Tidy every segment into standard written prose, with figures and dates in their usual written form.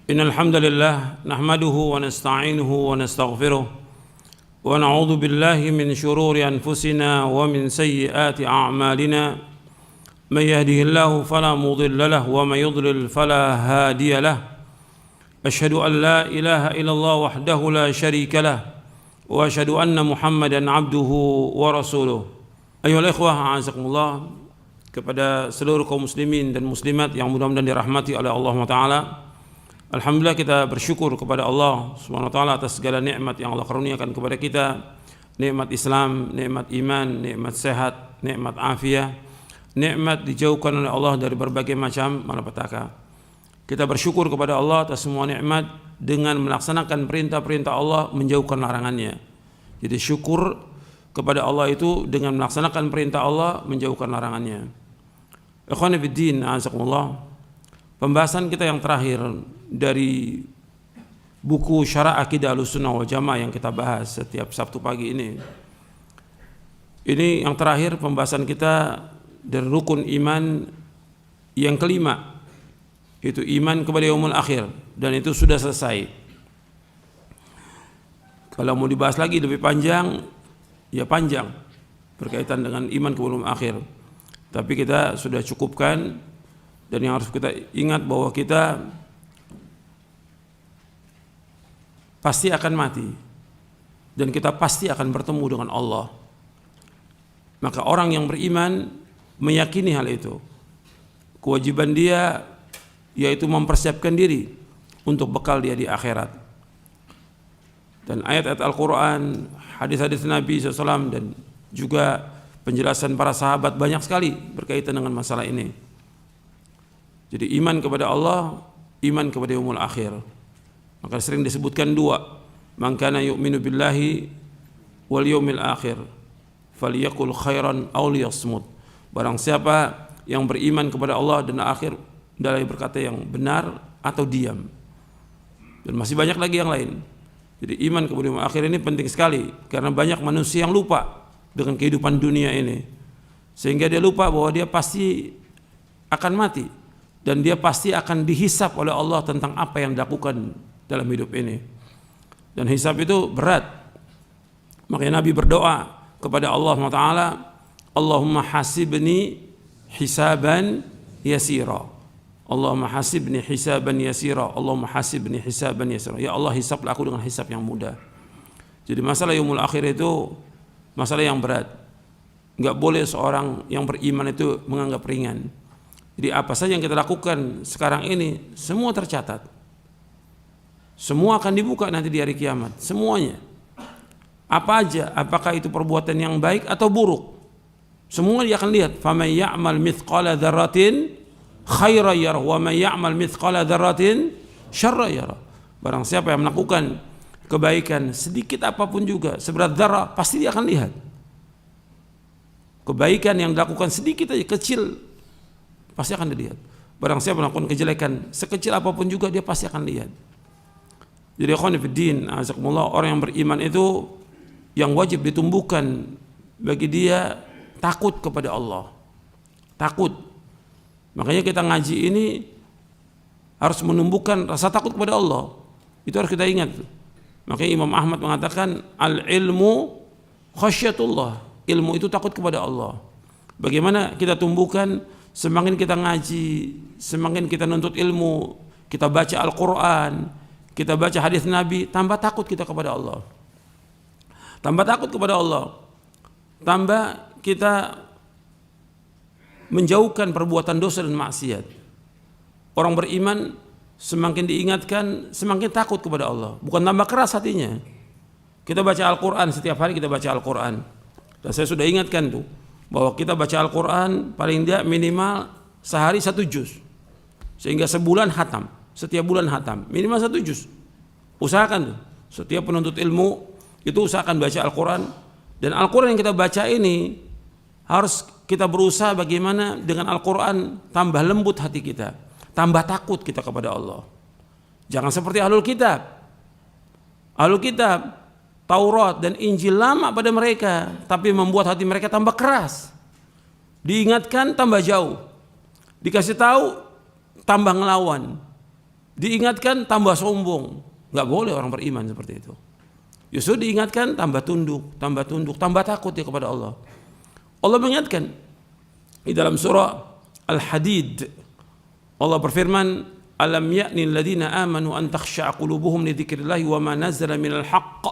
Innal hamdalillah nahmaduhu wa nasta'inuhu wa nastaghfiruh wa na'udzu billahi min shururi anfusina wa min sayyiati a'malina may yahdihillahu fala mudilla lahu wa may yudlil fala hadiya lahu asyhadu an la ilaha illallah wahdahu la syarika lahu wa asyhadu anna Muhammadan abduhu wa rasuluh. Ayyuhal ikhwah, a'azakumullah, kepada seluruh kaum muslimin dan muslimat yang mudah-mudahan dirahmati oleh Allah Taala. Alhamdulillah, kita bersyukur kepada Allah Subhanahu wa taala atas segala nikmat yang Allah karuniakan kepada kita. Nikmat Islam, nikmat iman, nikmat sehat, nikmat afiah, nikmat dijauhkan oleh Allah dari berbagai macam malapetaka. Kita bersyukur kepada Allah atas semua nikmat dengan melaksanakan perintah-perintah Allah, menjauhkan larangannya. Jadi syukur kepada Allah itu dengan melaksanakan perintah Allah, menjauhkan larangannya. Ikhwani fiddin, a'azakumullah. Pembahasan kita yang terakhir dari buku Syarah Aqidah Ahlussunnah wal Jamaah yang kita bahas setiap Sabtu pagi ini. Ini yang terakhir pembahasan kita dari rukun iman yang kelima, itu iman kepada yaumul akhir, dan itu sudah selesai. Kalau mau dibahas lagi lebih panjang, ya panjang berkaitan dengan iman kepada yaumul akhir. Tapi kita sudah cukupkan, dan yang harus kita ingat bahwa kita pasti akan mati dan kita pasti akan bertemu dengan Allah. Maka orang yang beriman meyakini hal itu. Kewajiban dia yaitu mempersiapkan diri untuk bekal dia di akhirat. Dan ayat-ayat Al-Quran, hadis-hadis Nabi SAW, dan juga penjelasan para sahabat banyak sekali berkaitan dengan masalah ini. Jadi iman kepada Allah, iman kepada yaumul akhir. Maka sering disebutkan dua, man kana yu'minu billahi wal yaumil akhir falyaqul khairan aw liyasmut. Barang siapa yang beriman kepada Allah dan akhir, hendaklah berkata yang benar atau diam. Dan masih banyak lagi yang lain. Jadi iman kepada yaumul akhir ini penting sekali, karena banyak manusia yang lupa dengan kehidupan dunia ini, sehingga dia lupa bahwa dia pasti akan mati dan dia pasti akan dihisap oleh Allah tentang apa yang dilakukan dalam hidup ini. Dan hisap itu berat. Makanya Nabi berdoa kepada Allah Taala, Allahumma hasibni hisaban yasira. Allahumma hasibni hisaban yasira. Allahumma hasibni hisaban yasira. Ya Allah, hisaplah aku dengan hisap yang mudah. Jadi masalah yaumul akhir itu masalah yang berat. Enggak boleh seorang yang beriman itu menganggap ringan. Jadi apa saja yang kita lakukan sekarang ini semua tercatat. Semua akan dibuka nanti di hari kiamat, semuanya. Apa aja, apakah itu perbuatan yang baik atau buruk, semua dia akan lihat. Faman ya'mal mithqala dzarratin khairan yarah wa man ya'mal mithqala dzarratin syarran yarah. Barang siapa yang melakukan kebaikan sedikit apapun juga, seberat dzarrah, pasti dia akan lihat. Kebaikan yang dilakukan sedikit aja, kecil, pasti akan dilihat. Barang siapa melakukan kejelekan sekecil apapun juga, dia pasti akan lihat. Jadi ikhwan fiddin, azakumullah, orang yang beriman itu yang wajib ditumbuhkan bagi dia takut kepada Allah. Takut. Makanya kita ngaji ini harus menumbuhkan rasa takut kepada Allah. Itu harus kita ingat. Makanya Imam Ahmad mengatakan al-ilmu khasyatullah. Ilmu itu takut kepada Allah. Bagaimana kita tumbuhkan? Semakin kita ngaji, semakin kita nuntut ilmu, kita baca Al-Quran, kita baca hadis Nabi, tambah takut kita kepada Allah. Tambah takut kepada Allah. Tambah kita menjauhkan perbuatan dosa dan maksiat. Orang beriman semakin diingatkan, semakin takut kepada Allah. Bukan tambah keras hatinya. Kita baca Al-Quran, setiap hari kita baca Al-Quran. Dan saya sudah ingatkan tuh, bahwa kita baca Al-Quran paling tidak minimal sehari 1 juz, sehingga sebulan hatam, setiap bulan hatam, minimal 1 juz. Usahakan tuh, setiap penuntut ilmu itu usahakan baca Al-Quran. Dan Al-Quran yang kita baca ini harus kita berusaha bagaimana dengan Al-Quran tambah lembut hati kita, tambah takut kita kepada Allah. Jangan seperti Ahlul Kitab. Ahlul Kitab, Taurat dan Injil lama pada mereka, tapi membuat hati mereka tambah keras. Diingatkan tambah jauh, dikasih tahu tambah ngelawan. Diingatkan tambah sombong. Nggak boleh orang beriman seperti itu. Justru diingatkan tambah tunduk, tambah takut dia kepada Allah. Allah mengingatkan di dalam surah Al-Hadid, Allah berfirman, alam ya'ni alladhina amanu an takhsha'a qulubuhum li dzikrillahi wa ma nazzala minal haqq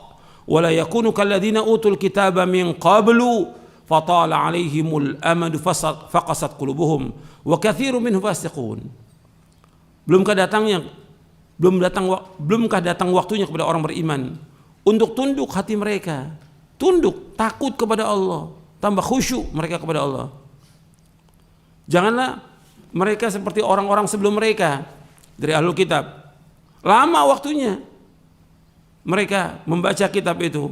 wa la yakunu kalladhina utul kitaba min qablu fatala 'alaihimul amadu faqasat qulubuhum wa katsirun minhum fasiqun. Belumkah datang waktunya kepada orang beriman untuk tunduk hati mereka, tunduk, takut kepada Allah, tambah khusyuk mereka kepada Allah. Janganlah mereka seperti orang-orang sebelum mereka dari ahlul kitab. Lama waktunya mereka membaca kitab itu,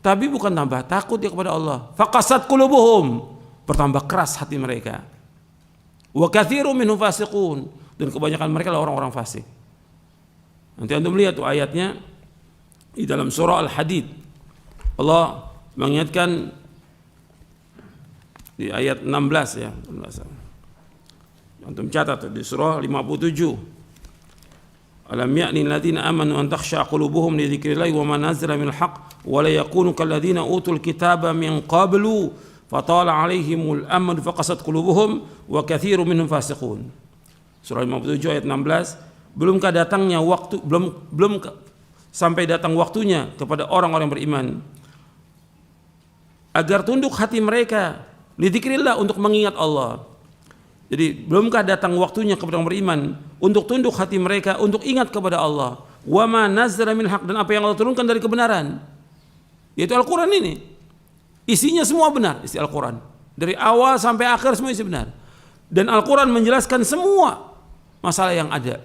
tapi bukan tambah takut dia kepada Allah. Faqasat qulubuhum, bertambah keras hati mereka. Wa katsirun minhum fasiqun, dan kebanyakan mereka adalah orang-orang fasik. Nanti anda melihat tuh ayatnya di dalam surah Al-Hadid. Allah mengingatkan di ayat 16 ya. Antum catat di surah 57. Alam ya'ni alladziina aamanu an takhsha'a qulubuhum li dzikrillahi wa ma nazzala minal haqq wa la yakunu kalladziina utul kitaba min qablu fatala 'alaihimul amadu faqasat qulubuhum wa katsirun minhum fasiqun. Surah 57 ayat 16. Belumkah datangnya waktu, belum sampai datang waktunya kepada orang-orang beriman agar tunduk hati mereka lidzikrillah, untuk mengingat Allah. Jadi belumkah datang waktunya kepada orang beriman untuk tunduk hati mereka untuk ingat kepada Allah. Wa ma nazzala min haq, dan apa yang Allah turunkan dari kebenaran, yaitu Al-Quran ini. Isinya semua benar, isi Al-Quran dari awal sampai akhir semua isi benar. Dan Al-Quran menjelaskan semua masalah yang ada.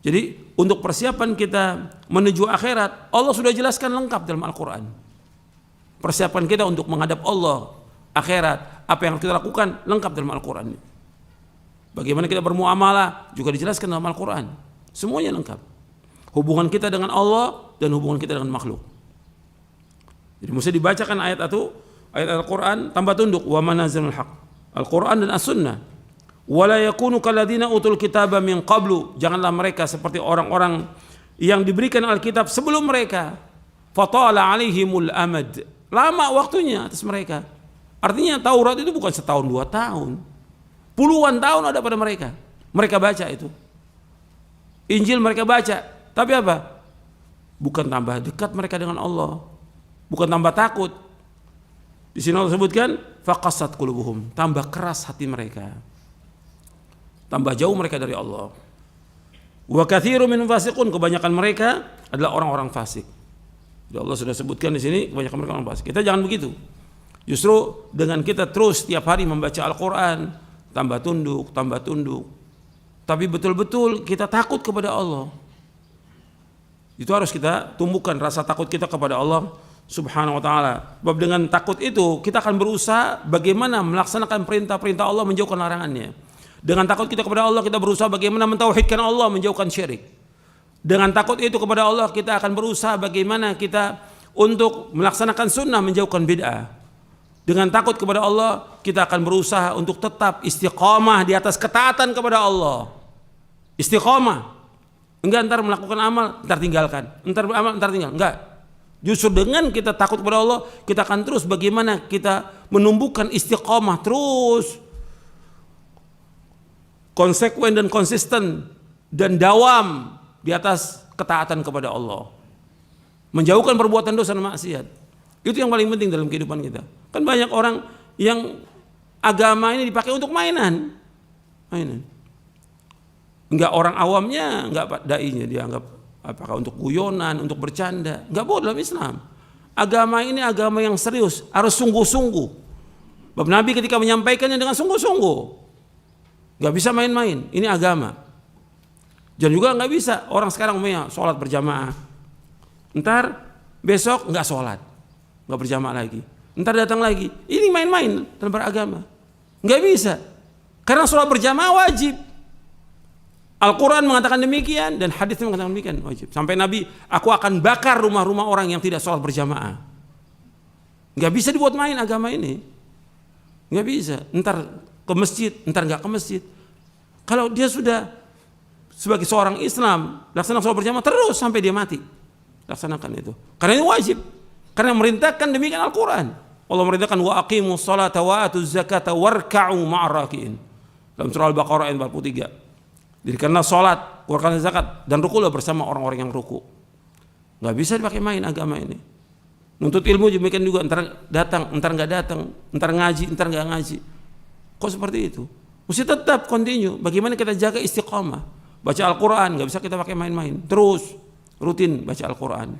Jadi untuk persiapan kita menuju akhirat, Allah sudah jelaskan lengkap dalam Al-Quran. Persiapan kita untuk menghadap Allah akhirat, apa yang kita lakukan lengkap dalam Al-Quran. Bagaimana kita bermuamalah juga dijelaskan dalam Al-Quran. Semuanya lengkap. Hubungan kita dengan Allah dan hubungan kita dengan makhluk. Jadi mesti dibacakan ayat itu, ayat Al-Quran, tambah tunduk. Wa ma nazzalal haq, Al-Quran dan As-Sunnah. Wala yakunu kalladzina utul kitaba min qablu, janganlah mereka seperti orang-orang yang diberikan Alkitab sebelum mereka. Fatala alaihimul amad, lama waktunya atas mereka. Artinya Taurat itu bukan setahun 2 tahun, puluhan tahun ada pada mereka. Mereka baca itu. Injil mereka baca, tapi apa? Bukan tambah dekat mereka dengan Allah, bukan tambah takut. Di sini Allah sebutkan faqasat qulubuhum, tambah keras hati mereka, tambah jauh mereka dari Allah. Wa katsirun minhum fasiqun, kebanyakan mereka adalah orang-orang fasik. Jadi Allah sudah sebutkan di sini kebanyakan mereka orang fasik. Kita jangan begitu. Justru dengan kita terus tiap hari membaca Al-Quran, tambah tunduk, tapi betul-betul kita takut kepada Allah. Itu harus kita tumbuhkan rasa takut kita kepada Allah Subhanahu wa ta'ala. Sebab dengan takut itu kita akan berusaha bagaimana melaksanakan perintah-perintah Allah, menjauhkan larangannya. Dengan takut kita kepada Allah, kita berusaha bagaimana mentauhidkan Allah, menjauhkan syirik. Dengan takut itu kepada Allah, kita akan berusaha bagaimana kita untuk melaksanakan sunnah, menjauhkan bid'ah. Dengan takut kepada Allah, kita akan berusaha untuk tetap istiqamah di atas ketaatan kepada Allah. Istiqamah. Enggak ntar melakukan amal, ntar tinggalkan. Ntar beramal, ntar tinggal. Enggak. Justru dengan kita takut kepada Allah, kita akan terus bagaimana kita menumbuhkan istiqamah terus, konsekuen dan konsisten dan dawam di atas ketaatan kepada Allah, menjauhkan perbuatan dosa dan maksiat. Itu yang paling penting dalam kehidupan kita. Kan banyak orang yang agama ini dipakai untuk mainan. Enggak, orang awamnya, enggak dai-nya dianggap apakah untuk guyonan, untuk bercanda. Enggak boleh dalam Islam. Agama ini agama yang serius, harus sungguh-sungguh. Bab Nabi ketika menyampaikannya dengan sungguh-sungguh. Gak bisa main-main, ini agama. Dan juga gak bisa orang sekarang sholat berjamaah, ntar besok gak sholat, gak berjamaah lagi, ntar datang lagi, ini main-main dalam beragama. Gak bisa, karena sholat berjamaah wajib. Al-Quran mengatakan demikian dan hadis mengatakan demikian, wajib. Sampai Nabi, aku akan bakar rumah-rumah orang yang tidak sholat berjamaah. Gak bisa dibuat main agama ini, gak bisa. Ntar ke masjid, ntar nggak ke masjid. Kalau dia sudah sebagai seorang Islam laksanakan sholat berjamaah terus sampai dia mati, laksanakan itu. Karena ini wajib. Karena merintahkan demikian Al-Quran. Allah merintahkan wa aqimus salata wa atuz zakata warka'u ma'ar raki'in. Dalam surah Al-Baqarah ayat 43. Jadi karena sholat, keluarkan zakat dan rukulah bersama orang-orang yang ruku. Nggak bisa dipakai main agama ini. Nuntut ilmu demikian juga, entar datang, entar nggak datang, entar ngaji, entar nggak ngaji. Kok seperti itu? Mesti tetap continue. Bagaimana kita jaga istiqamah? Baca Al-Quran, nggak bisa kita pakai main-main. Terus rutin baca Al-Quran.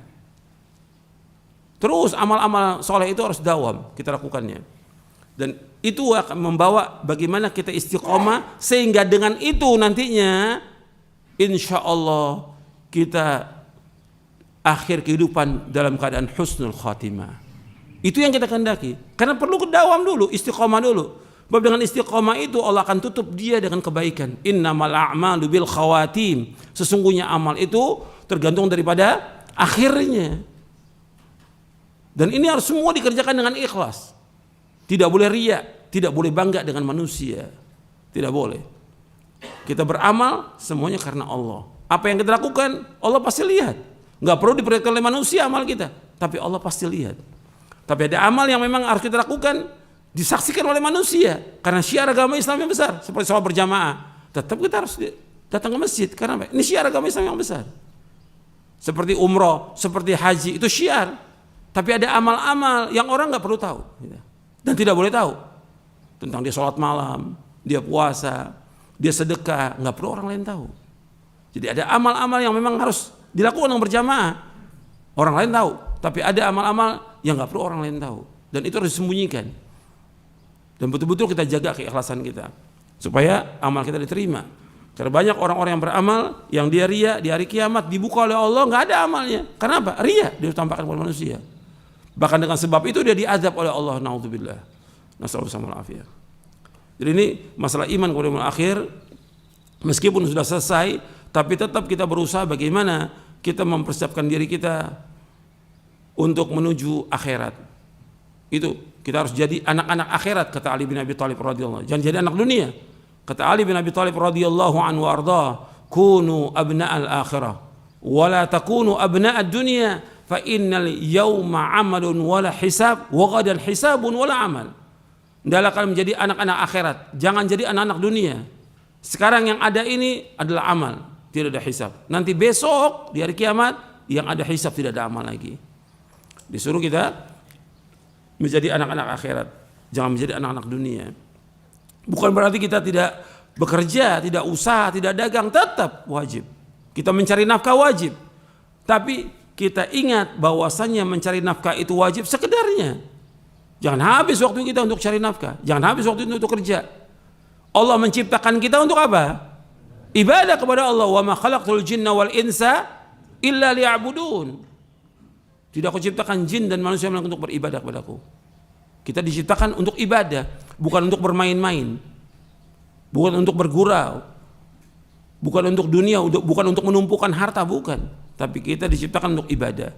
Terus amal-amal soleh itu harus dawam kita lakukannya. Dan itu akan membawa bagaimana kita istiqamah, sehingga dengan itu nantinya insya Allah kita akhir kehidupan dalam keadaan husnul khatimah. Itu yang kita kehendaki. Karena perlu kedawam dulu, istiqamah dulu. Sebab dengan istiqamah itu Allah akan tutup dia dengan kebaikan. Innamal a'malu bil khawatim. Sesungguhnya amal itu tergantung daripada akhirnya. Dan ini harus semua dikerjakan dengan ikhlas. Tidak boleh riya, tidak boleh bangga dengan manusia. Tidak boleh. Kita beramal semuanya karena Allah. Apa yang kita lakukan, Allah pasti lihat. Nggak perlu diperlihatkan oleh manusia amal kita, tapi Allah pasti lihat. Tapi ada amal yang memang harus kita lakukan, disaksikan oleh manusia. Karena syiar agama Islam yang besar, seperti sholat berjamaah. Tetap kita harus datang ke masjid. Karena apa? Ini syiar agama Islam yang besar. Seperti umroh, seperti haji, itu syiar. Tapi ada amal-amal yang orang nggak perlu tahu. Dan tidak boleh tahu. Tentang dia sholat malam, dia puasa, dia sedekah, nggak perlu orang lain tahu. Jadi ada amal-amal yang memang harus dilakukan yang berjamaah. Orang lain tahu. Tapi ada amal-amal yang nggak perlu orang lain tahu. Dan itu harus disembunyikan. Dan betul-betul kita jaga keikhlasan kita supaya amal kita diterima. Karena banyak orang-orang yang beramal yang dia riya di hari kiamat dibuka oleh Allah nggak ada amalnya. Karena apa? Riya dia tampakkan kepada manusia. Bahkan dengan sebab itu dia diazab oleh Allah. Naudzubillah. Nasallahu alaihi. Jadi ini masalah iman kepada yaumil akhir. Meskipun sudah selesai, tapi tetap kita berusaha bagaimana kita mempersiapkan diri kita untuk menuju akhirat. Itu kita harus jadi anak-anak akhirat, kata Ali bin Abi Thalib radhiyallahu anhu. Jangan jadi anak dunia. Kata Ali bin Abi Thalib radhiyallahu anhu warda, kunu abna'al akhirah wa la takunu abna'ad dunya fa innal yawma 'amalun wala hisab wa ghadan hisabun wala 'amal. Hendaklah kalian menjadi anak-anak akhirat, jangan jadi anak-anak dunia. Sekarang yang ada ini adalah amal, tidak ada hisab. Nanti besok di hari kiamat yang ada hisab, tidak ada amal lagi. Disuruh kita menjadi anak-anak akhirat, jangan menjadi anak-anak dunia. Bukan berarti kita tidak bekerja, tidak usaha, tidak dagang, tetap wajib. Kita mencari nafkah wajib. Tapi kita ingat bahwasannya mencari nafkah itu wajib sekedarnya. Jangan habis waktu kita untuk cari nafkah, jangan habis waktu itu untuk kerja. Allah menciptakan kita untuk apa? Ibadah kepada Allah. Wa ma khalaqtul jinna wal insa illa liya'budun. Tidak aku ciptakan jin dan manusia untuk beribadah kepadaku. Kita diciptakan untuk ibadah, bukan untuk bermain-main, bukan untuk bergurau, bukan untuk dunia, bukan untuk menumpukan harta, bukan. Tapi kita diciptakan untuk ibadah.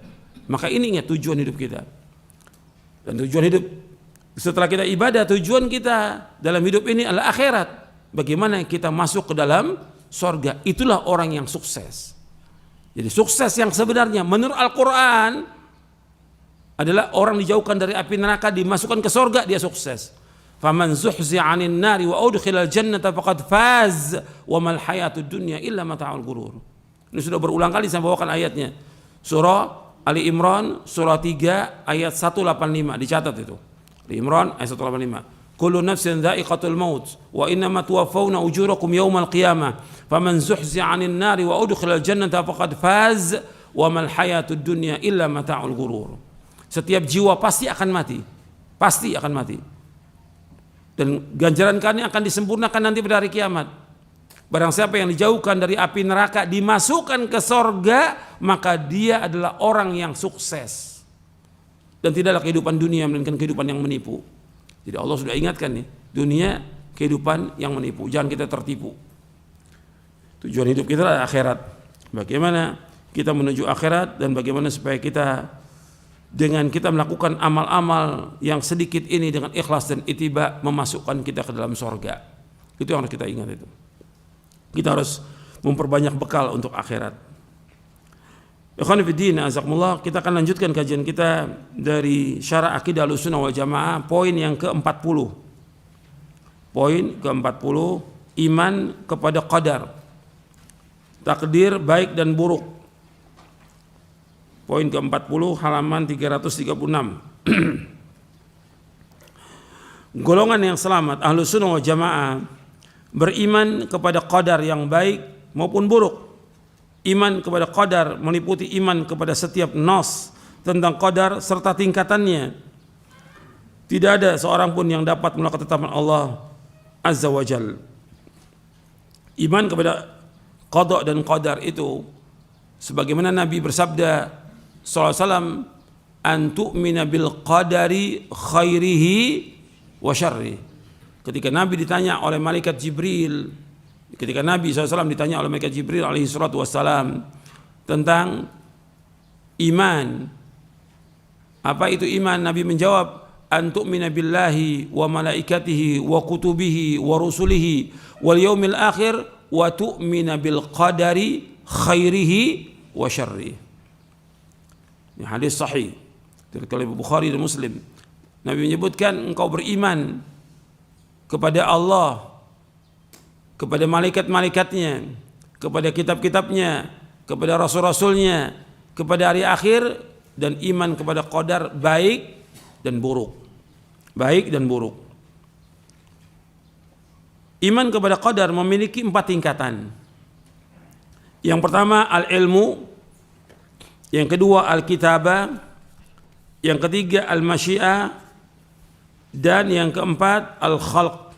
Maka ini tujuan hidup kita. Dan tujuan hidup setelah kita ibadah, tujuan kita dalam hidup ini adalah akhirat. Bagaimana kita masuk ke dalam surga. Itulah orang yang sukses. Jadi sukses yang sebenarnya menurut Al-Quran adalah orang dijauhkan dari api neraka, dimasukkan ke surga, dia sukses. Faman zuhzi'a 'anil nari wa udkhilal jannata faqad faz wa mal hayatud dunya illa mata'ul ghurur. Ini sudah berulang kali saya bawakan ayatnya. Surah Ali Imran surah 3 ayat 185, dicatat itu. Ali Imran ayat 185. Kullu nafsin dha'iqatul maut wa innama tuwaffawna ujurakum yawmal qiyamah faman zuhzi'a 'anil nari wa udkhilal jannata faqad faz wa mal hayatud dunya illa mata'ul ghurur. Setiap jiwa pasti akan mati. Pasti akan mati. Dan ganjaran kami akan disempurnakan nanti pada hari kiamat. Barang siapa yang dijauhkan dari api neraka, dimasukkan ke sorga, maka dia adalah orang yang sukses. Dan tidaklah kehidupan dunia melainkan kehidupan yang menipu. Jadi Allah sudah ingatkan nih, dunia kehidupan yang menipu. Jangan kita tertipu. Tujuan hidup kita adalah akhirat. Bagaimana kita menuju akhirat dan bagaimana supaya kita dengan kita melakukan amal-amal yang sedikit ini dengan ikhlas dan ittiba memasukkan kita ke dalam sorga. Itu yang harus kita ingat itu. Kita harus memperbanyak bekal untuk akhirat. Ikhwan fillah, azakumullah, kita akan lanjutkan kajian kita dari Syarah Aqidah Ahlussunnah wal Jamaah, poin yang ke-40. Poin ke-40, iman kepada qadar, takdir baik dan buruk. Poin ke-40, halaman 336. Golongan yang selamat Ahlussunnah wal Jamaah beriman kepada qadar yang baik maupun buruk. Iman kepada qadar meliputi iman kepada setiap nas tentang qadar serta tingkatannya. Tidak ada seorang pun yang dapat menolak ketetapan Allah Azza wa Jal. Iman kepada qada dan qadar itu sebagaimana Nabi bersabda sallallahu alaihi wasallam, an tu'mina bil qadari khairihi wa syarri. Ketika Nabi ditanya oleh malaikat Jibril, ketika Nabi SAW ditanya oleh malaikat Jibril alaihi salatu wassalam tentang iman, apa itu iman? Nabi menjawab, an tu'mina billahi wa malaikatihi wa kutubihi wa rusulihi wal yaumil akhir wa tu'mina bil qadari khairihi wa syarri. Ini hadis sahih dari Bukhari dan Muslim. Nabi menyebutkan engkau beriman kepada Allah, kepada malaikat-malaikatnya, kepada kitab-kitabnya, kepada rasul-rasulnya, kepada hari akhir, dan iman kepada qadar baik dan buruk. Baik dan buruk. Iman kepada qadar memiliki 4 tingkatan. Yang pertama al-ilmu, yang kedua al-kitabah, yang ketiga al-masyiah, dan yang keempat al-khalq.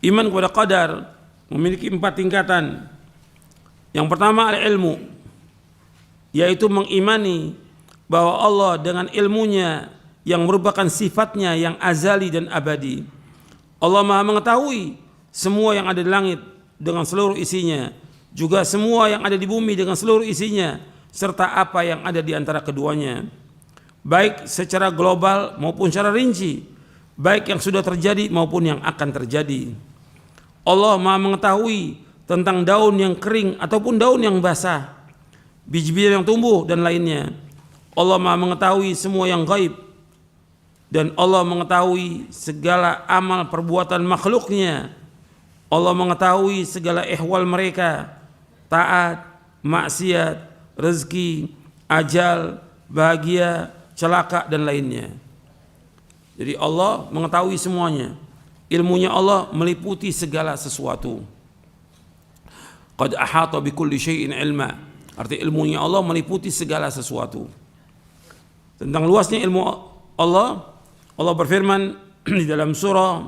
Iman kepada qadar memiliki 4 tingkatan. Yang pertama al-ilmu, yaitu mengimani bahwa Allah dengan ilmunya yang merupakan sifatnya yang azali dan abadi. Allah Maha mengetahui semua yang ada di langit dengan seluruh isinya, juga semua yang ada di bumi dengan seluruh isinya, serta apa yang ada di antara keduanya, baik secara global maupun secara rinci, baik yang sudah terjadi maupun yang akan terjadi. Allah Maha mengetahui tentang daun yang kering ataupun daun yang basah, biji-biji yang tumbuh dan lainnya. Allah Maha mengetahui semua yang gaib, dan Allah mengetahui segala amal perbuatan makhluknya. Allah mengetahui segala ihwal mereka, taat, maksiat, rezeki, ajal, bahagia, celaka dan lainnya. Jadi Allah mengetahui semuanya. Ilmunya Allah meliputi segala sesuatu. Qad ahata bi kulli syai'in ilma. Arti ilmunya Allah meliputi segala sesuatu. Tentang luasnya ilmu Allah, Allah berfirman di dalam surah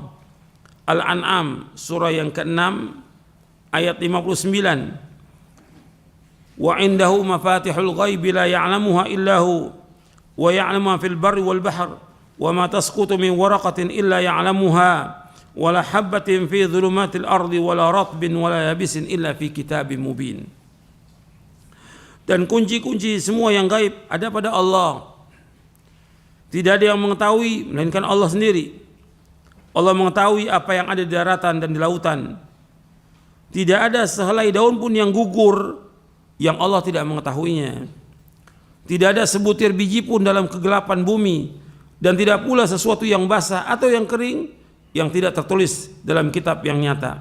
Al-An'am, surah yang ke-6 ayat 59. Wa indahu mafatihul ghaibi la ya'lamuha illa hu wa ya'lamu ma fil barri wal bahr wa ma tasqutu min waraqatin illa ya'lamuha wa la habbatin fi dhulumatil ardi wa la ratbin wa la yabisin illa fi kitabim mubin. Dan kunci-kunci semua yang gaib ada pada Allah. Tidak ada yang mengetahui melainkan Allah sendiri. Allah mengetahui apa yang ada di daratan dan di lautan. Tidak ada sehelai daun pun yang gugur yang Allah tidak mengetahuinya. Tidak ada sebutir biji pun dalam kegelapan bumi, dan tidak pula sesuatu yang basah atau yang kering yang tidak tertulis dalam kitab yang nyata.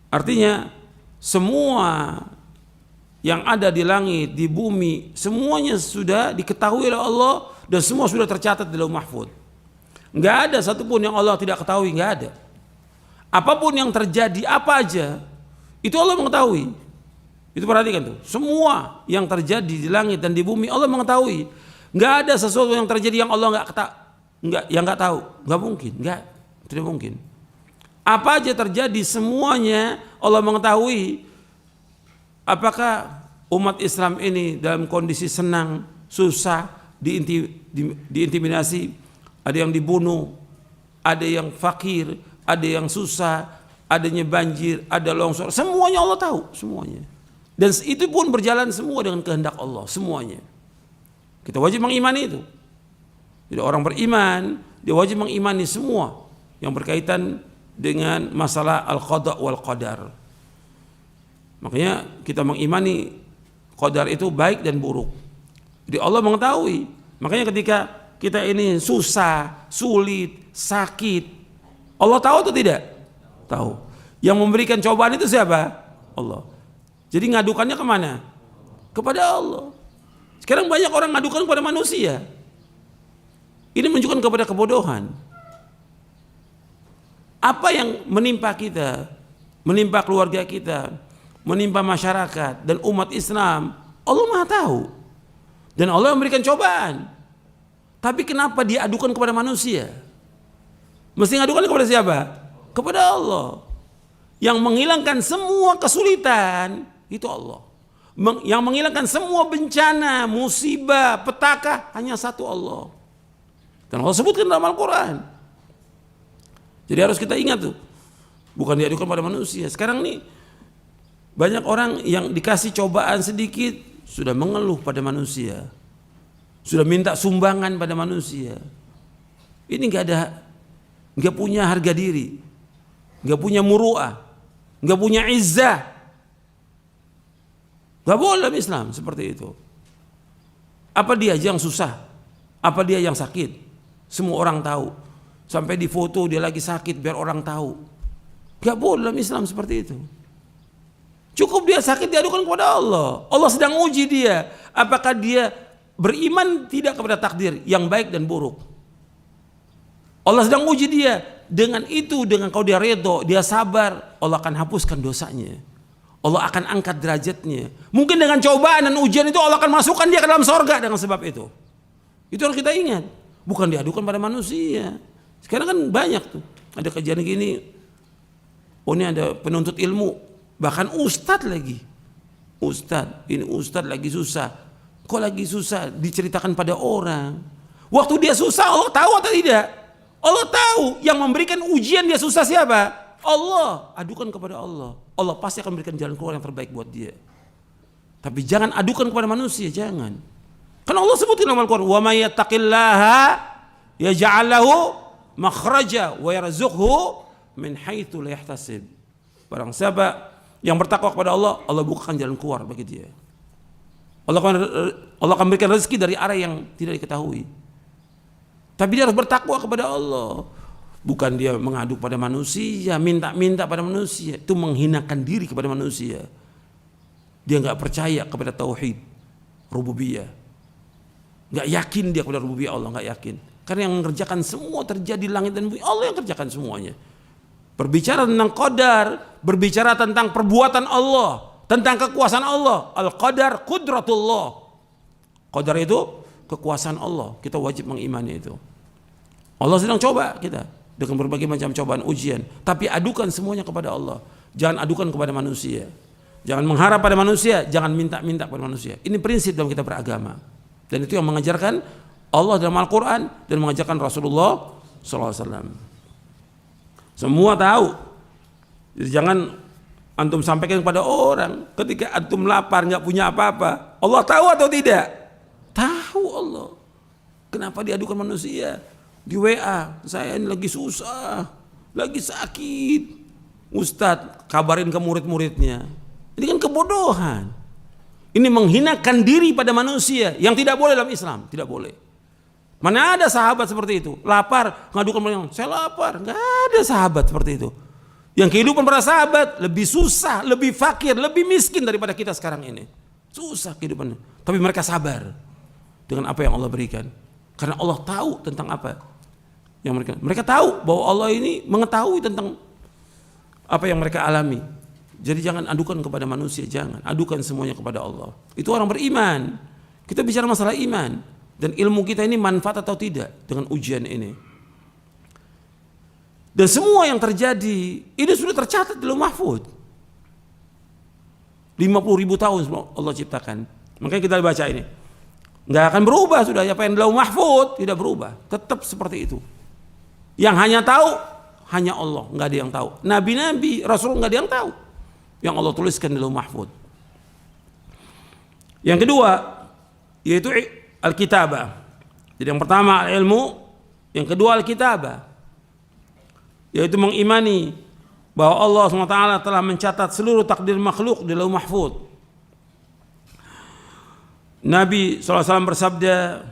Artinya semua yang ada di langit, di bumi, semuanya sudah diketahui oleh Allah dan semua sudah tercatat di Lauh Mahfuz. Enggak ada satupun yang Allah tidak ketahui, enggak ada. Apapun yang terjadi, apa aja, itu Allah mengetahui. Itu perhatikan tuh, semua yang terjadi di langit dan di bumi Allah mengetahui. Enggak ada sesuatu yang terjadi yang Allah enggak tahu, enggak mungkin, tidak mungkin. Apa aja terjadi semuanya Allah mengetahui. Apakah umat Islam ini dalam kondisi senang, susah, diintimidasi, ada yang dibunuh, ada yang fakir, ada yang susah, adanya banjir, ada longsor, semuanya Allah tahu, semuanya. Dan itu pun berjalan semua dengan kehendak Allah, semuanya. Kita wajib mengimani itu. Jadi orang beriman, dia wajib mengimani semua yang berkaitan dengan masalah al-qada wal qadar. Makanya kita mengimani qadar itu baik dan buruk. Jadi Allah mengetahui. Makanya ketika kita ini susah, sulit, sakit, Allah tahu atau tidak? Tahu. Yang memberikan cobaan itu siapa? Allah. Jadi ngadukannya kemana? Kepada Allah. Sekarang banyak orang ngadukan kepada manusia. Ini menunjukkan kepada kebodohan. Apa yang menimpa kita, menimpa keluarga kita, menimpa masyarakat dan umat Islam, Allah Maha tahu. Dan Allah memberikan cobaan. Tapi kenapa dia adukan kepada manusia? Mesti ngadukan kepada siapa? Kepada Allah. Yang menghilangkan semua kesulitan itu Allah. Yang menghilangkan semua bencana, musibah, petaka hanya satu Allah. Dan Allah sebutkan dalam Al-Quran. Jadi harus kita ingat tuh, bukan diadukan pada manusia. Sekarang nih banyak orang yang dikasih cobaan sedikit sudah mengeluh pada manusia, sudah minta sumbangan pada manusia. Ini nggak punya harga diri, nggak punya muru'ah, nggak punya izzah. Nggak boleh dalam Islam seperti itu. Apa dia yang susah? Apa dia yang sakit? Semua orang tahu. Sampai di foto dia lagi sakit biar orang tahu. Gak boleh dalam Islam seperti itu. Cukup dia sakit diadukan kepada Allah. Allah sedang uji dia. Apakah dia beriman tidak kepada takdir yang baik dan buruk. Allah sedang uji dia. Dengan itu, dengan kau dia redo, dia sabar, Allah akan hapuskan dosanya. Allah akan angkat derajatnya. Mungkin dengan cobaan dan ujian itu Allah akan masukkan dia ke dalam sorga dengan sebab itu. Itu harus kita ingat. Bukan diadukan pada manusia. Sekarang kan banyak tuh, ada kejadian gini, oh ini ada penuntut ilmu, bahkan ustadz lagi, ini ustadz lagi susah, kok lagi susah diceritakan pada orang, waktu dia susah Allah tahu atau tidak? Allah tahu, yang memberikan ujian dia susah siapa? Allah, adukan kepada Allah, Allah pasti akan memberikan jalan keluar yang terbaik buat dia. Tapi jangan adukan kepada manusia, jangan. Karena Allah sebutkan dalam Al-Quran, wa may yattaqillaha yaj'al lahu makhraja wa yarzuqhu min haitsu la yahtasib. Barang siapa yang bertakwa kepada Allah, Allah bukakan jalan keluar bagi dia. Allah akan berikan rezeki dari arah yang tidak diketahui. Tapi dia harus bertakwa kepada Allah. Bukan dia mengadu pada manusia, minta-minta pada manusia, itu menghinakan diri kepada manusia. Dia enggak percaya kepada tauhid rububiyah. Enggak yakin dia kepada rububiyah Allah, enggak yakin. Karena yang mengerjakan semua terjadi langit dan bumi, Allah yang kerjakan semuanya. Berbicara tentang qadar, berbicara tentang perbuatan Allah, tentang kekuasaan Allah. Al-qadar qudratullah. Qadar itu kekuasaan Allah. Kita wajib mengimani itu. Allah sedang coba kita dengan berbagai macam cobaan ujian, tapi adukan semuanya kepada Allah. Jangan adukan kepada manusia. Jangan mengharap pada manusia, jangan minta-minta kepada manusia. Ini prinsip dalam kita beragama. Dan itu yang mengajarkan Allah dalam Al-Quran dan mengajarkan Rasulullah SAW. Semua tahu. Jadi jangan antum sampaikan kepada orang ketika antum lapar nggak punya apa-apa. Allah tahu atau tidak? Tahu Allah. Kenapa diadukan manusia? Di WA, saya ini lagi susah, lagi sakit. Ustadz, kabarin ke murid-muridnya. Ini kan kebodohan. Ini menghinakan diri pada manusia yang tidak boleh dalam Islam, tidak boleh. Mana ada sahabat seperti itu? Lapar, ngadukan orang, saya lapar. Enggak ada sahabat seperti itu. Yang kehidupan para sahabat lebih susah, lebih fakir, lebih miskin daripada kita sekarang ini. Susah kehidupannya. Tapi mereka sabar dengan apa yang Allah berikan. Karena Allah tahu tentang apa yang mereka tahu bahwa Allah ini mengetahui tentang apa yang mereka alami. Jadi jangan adukan kepada manusia, jangan. Adukan semuanya kepada Allah. Itu orang beriman. Kita bicara masalah iman. Dan ilmu kita ini manfaat atau tidak dengan ujian ini. Dan semua yang terjadi ini sudah tercatat di Lauh Mahfuz. 50.000 tahun Allah ciptakan. Makanya kita baca ini. Nggak akan berubah sudah. Apa yang di Lauh Mahfuz tidak berubah. Tetap seperti itu. Yang hanya tahu hanya Allah, nggak ada yang tahu. Nabi-nabi, Rasul nggak ada yang tahu. Yang Allah tuliskan di Lauh Mahfuz. Yang kedua yaitu Al-Kitabah. Jadi yang pertama ilmu, yang kedua Al-Kitabah. yaitu mengimani bahwa Allah SWT telah mencatat seluruh takdir makhluk di Lauh Mahfuz. Nabi SAW bersabda,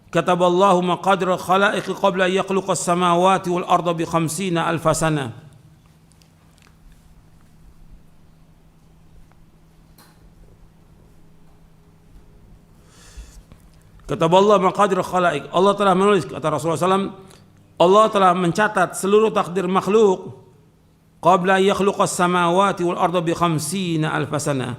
kataballahu maqadir al-khalaiqi qabla yakhluqas samawati wal arda bi 50 alf sana. Kataballahu maqadir al-khalaiq, Allah telah menulis, kata Rasulullah SAW, Allah telah mencatat seluruh takdir makhluk qabla yakhluqas samawati wal arda bi 50 alf sana.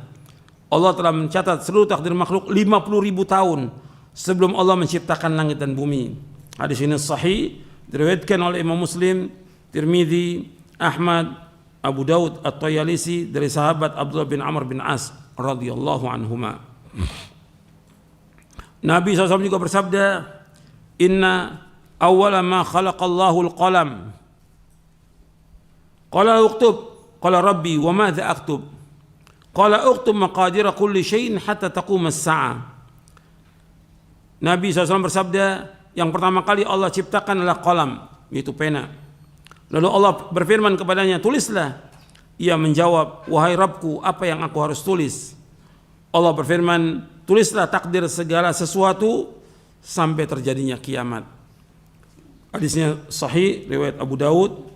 Allah telah mencatat seluruh takdir makhluk 50.000 tahun sebelum Allah menciptakan langit dan bumi. Hadis ini sahih, diriwayatkan oleh Imam Muslim, Tirmidzi, Ahmad, Abu Daud, At-Tayalisi dari sahabat Abdullah bin Amr bin As radhiyallahu anhuma. Nabi SAW juga bersabda, inna awwala ma khalaqallahu al-qalam. Qala uktub, qala rabbi wa madza aktub? Qala uktub maqadira kulli syai'in hatta taqum as-sa'ah. Nabi SAW bersabda, yang pertama kali Allah ciptakan adalah qalam, yaitu pena. Lalu Allah berfirman kepadanya, tulislah. Ia menjawab, wahai Rabbku, apa yang aku harus tulis? Allah berfirman, tulislah takdir segala sesuatu sampai terjadinya kiamat. Hadisnya sahih, riwayat Abu Daud,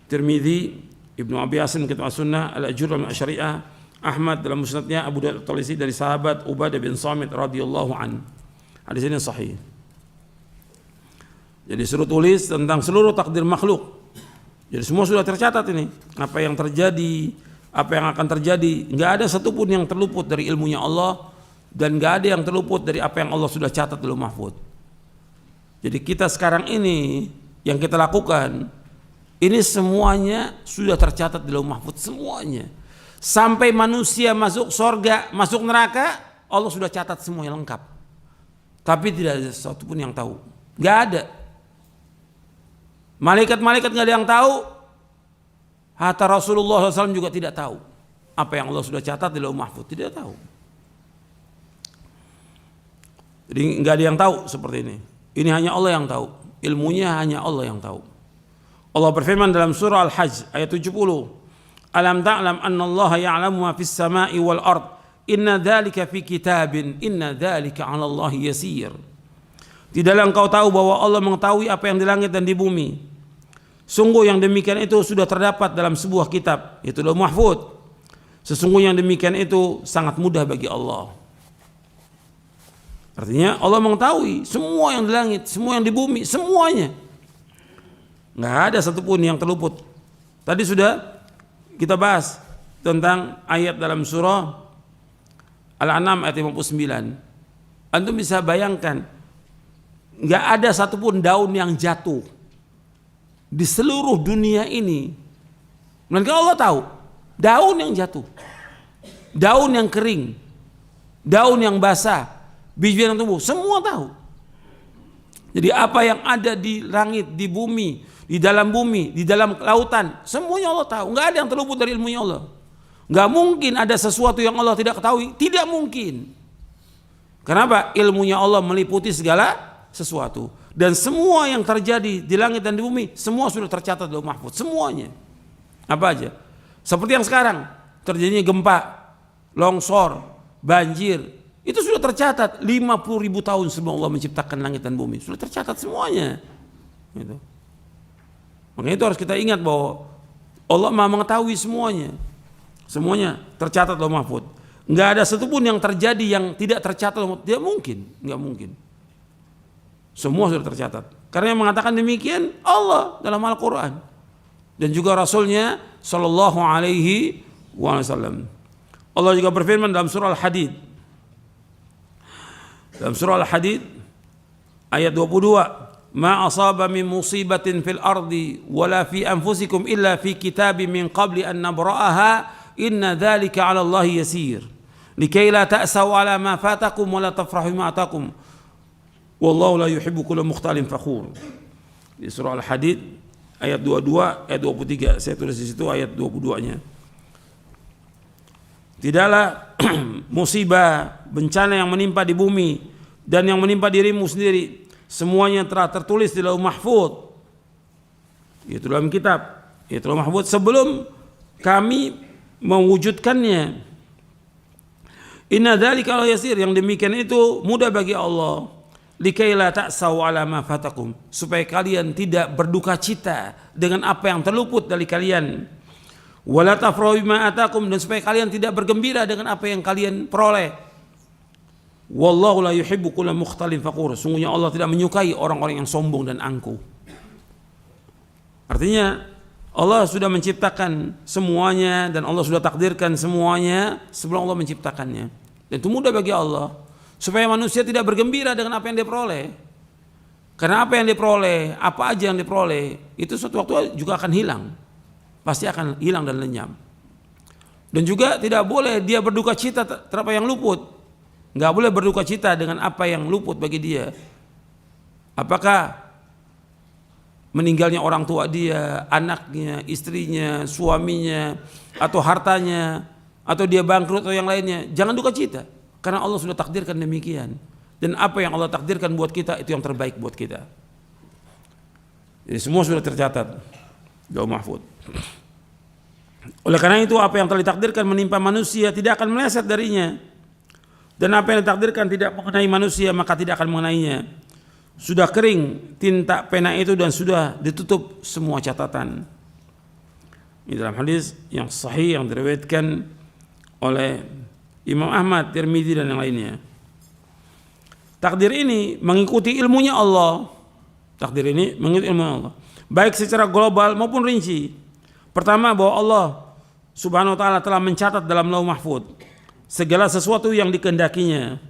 Tirmidzi, Ibnu Abi Asim Kitab As-Sunnah, Al-Ajur Al-Syariah, Ahmad dalam musnadnya, Abu Daud At-Talisi dari sahabat Ubadah bin Samit radhiyallahu an. Hadis ini sahih. Jadi suruh tulis tentang seluruh takdir makhluk. Jadi semua sudah tercatat ini. Apa yang terjadi, apa yang akan terjadi, enggak ada satupun yang terluput dari ilmunya Allah, dan enggak ada yang terluput dari apa yang Allah sudah catat di Lauh Mahfuz. Jadi kita sekarang ini yang kita lakukan ini semuanya sudah tercatat di Lauh Mahfuz, semuanya. Sampai manusia masuk surga, masuk neraka, Allah sudah catat semuanya lengkap. Tapi tidak ada sesuatu pun yang tahu. Gak ada. Malaikat-malaikat gak ada yang tahu. Hatta Rasulullah SAW juga tidak tahu. Apa yang Allah sudah catat di Lauh Mahfuz, tidak tahu. Jadi gak ada yang tahu seperti ini. Ini hanya Allah yang tahu. Ilmunya hanya Allah yang tahu. Allah berfirman dalam surah Al-Hajj ayat 70, alam ta'lam anna Allah ya'lamu ma fis sama'i wal ard, inna dzalika fi kitabin, inna dzalika 'ala Allah yasir. Tidaklah engkau tahu bahwa Allah mengetahui apa yang di langit dan di bumi? Sungguh yang demikian itu sudah terdapat dalam sebuah kitab, yaitu Lauh Mahfuz. Sesungguhnya yang demikian itu sangat mudah bagi Allah. Artinya Allah mengetahui semua yang di langit, semua yang di bumi, semuanya. Nggak ada satupun yang terluput. Tadi sudah kita bahas tentang ayat dalam surah Al-An'am ayat 59. Antum bisa bayangkan, nggak ada satupun daun yang jatuh di seluruh dunia ini, melainkan Allah tahu daun yang jatuh, daun yang kering, daun yang basah, biji yang tumbuh, semua tahu. Jadi apa yang ada di langit, di bumi, di dalam bumi, di dalam lautan, semuanya Allah tahu. Nggak ada yang terluput dari ilmunya Allah. Nggak mungkin ada sesuatu yang Allah tidak ketahui. Tidak mungkin. Kenapa? Ilmunya Allah meliputi segala sesuatu. Dan semua yang terjadi di langit dan di bumi, semua sudah tercatat di Lauh Mahfuz. Semuanya. Apa aja? Seperti yang sekarang, terjadinya gempa, longsor, banjir. Itu sudah tercatat 50.000 tahun sebelum Allah menciptakan langit dan bumi. Sudah tercatat semuanya. Gitu. Makanya itu harus kita ingat bahwa Allah Maha mengetahui semuanya. Semuanya tercatat Lauh Mahfuz. Enggak ada satupun yang terjadi yang tidak tercatat. Tidak mungkin, enggak mungkin. Semua sudah tercatat. Karena yang mengatakan demikian Allah dalam Al-Quran dan juga Rasulnya Sallallahu Alaihi Wasallam. Allah juga berfirman dalam surah Al-Hadid. Dalam surah Al-Hadid ayat 22. Ma asaba min musibatin fil ardi wala fi anfusikum illa fi kitabin min qabli an nabra'aha inna dzalika 'ala Allah yasir likay la ta'saw 'ala ma fatakum wa la tafrahu ma atakum wallahu la yuhibbu kulla mukhtalin fakhur. Di surah Al-Hadid ayat 22 ayat 23, saya tulis di situ ayat 22-nya. Tidaklah musibah, bencana yang menimpa di bumi dan yang menimpa dirimu sendiri, semuanya telah tertulis di Lauh Mahfuz. itu dalam kitab, itu mahfuz sebelum kami mewujudkannya. Inna dzalika la yasir, yang demikian itu mudah bagi Allah. Likai la ta'sau ala ma fatakum, supaya kalian tidak berduka cita dengan apa yang terluput dari kalian. Wala tafrahu bima atakum, dan supaya kalian tidak bergembira dengan apa yang kalian peroleh. Wallahu la yuhibbu kulla mukhtalin fakhur, sungguhnya Allah tidak menyukai orang-orang yang sombong dan angkuh. Artinya Allah sudah menciptakan semuanya dan Allah sudah takdirkan semuanya sebelum Allah menciptakannya. Dan itu mudah bagi Allah supaya manusia tidak bergembira dengan apa yang dia peroleh. Karena apa yang diperoleh, apa aja yang diperoleh, itu suatu waktu juga akan hilang. Pasti akan hilang dan lenyam. Dan juga tidak boleh dia berduka cita terhadap yang luput. Enggak boleh berduka cita dengan apa yang luput bagi dia. Apakah meninggalnya orang tua dia, anaknya, istrinya, suaminya, atau hartanya, atau dia bangkrut atau yang lainnya. Jangan duka cita, karena Allah sudah takdirkan demikian. Dan apa yang Allah takdirkan buat kita itu yang terbaik buat kita. Jadi semua sudah tercatat Lauh Mahfuz. Oleh karena itu apa yang telah ditakdirkan menimpa manusia tidak akan meleset darinya. Dan apa yang ditakdirkan tidak mengenai manusia maka tidak akan mengenainya. Sudah kering tinta pena itu dan sudah ditutup semua catatan. Ini dalam hadis yang sahih yang diriwayatkan oleh Imam Ahmad, Tirmidzi dan yang lainnya. Takdir ini mengikuti ilmunya Allah. Takdir ini mengikuti ilmunya Allah, baik secara global maupun rinci. Pertama, bahwa Allah Subhanahu wa taala telah mencatat dalam Lauh Mahfuz segala sesuatu yang dikehendakinya.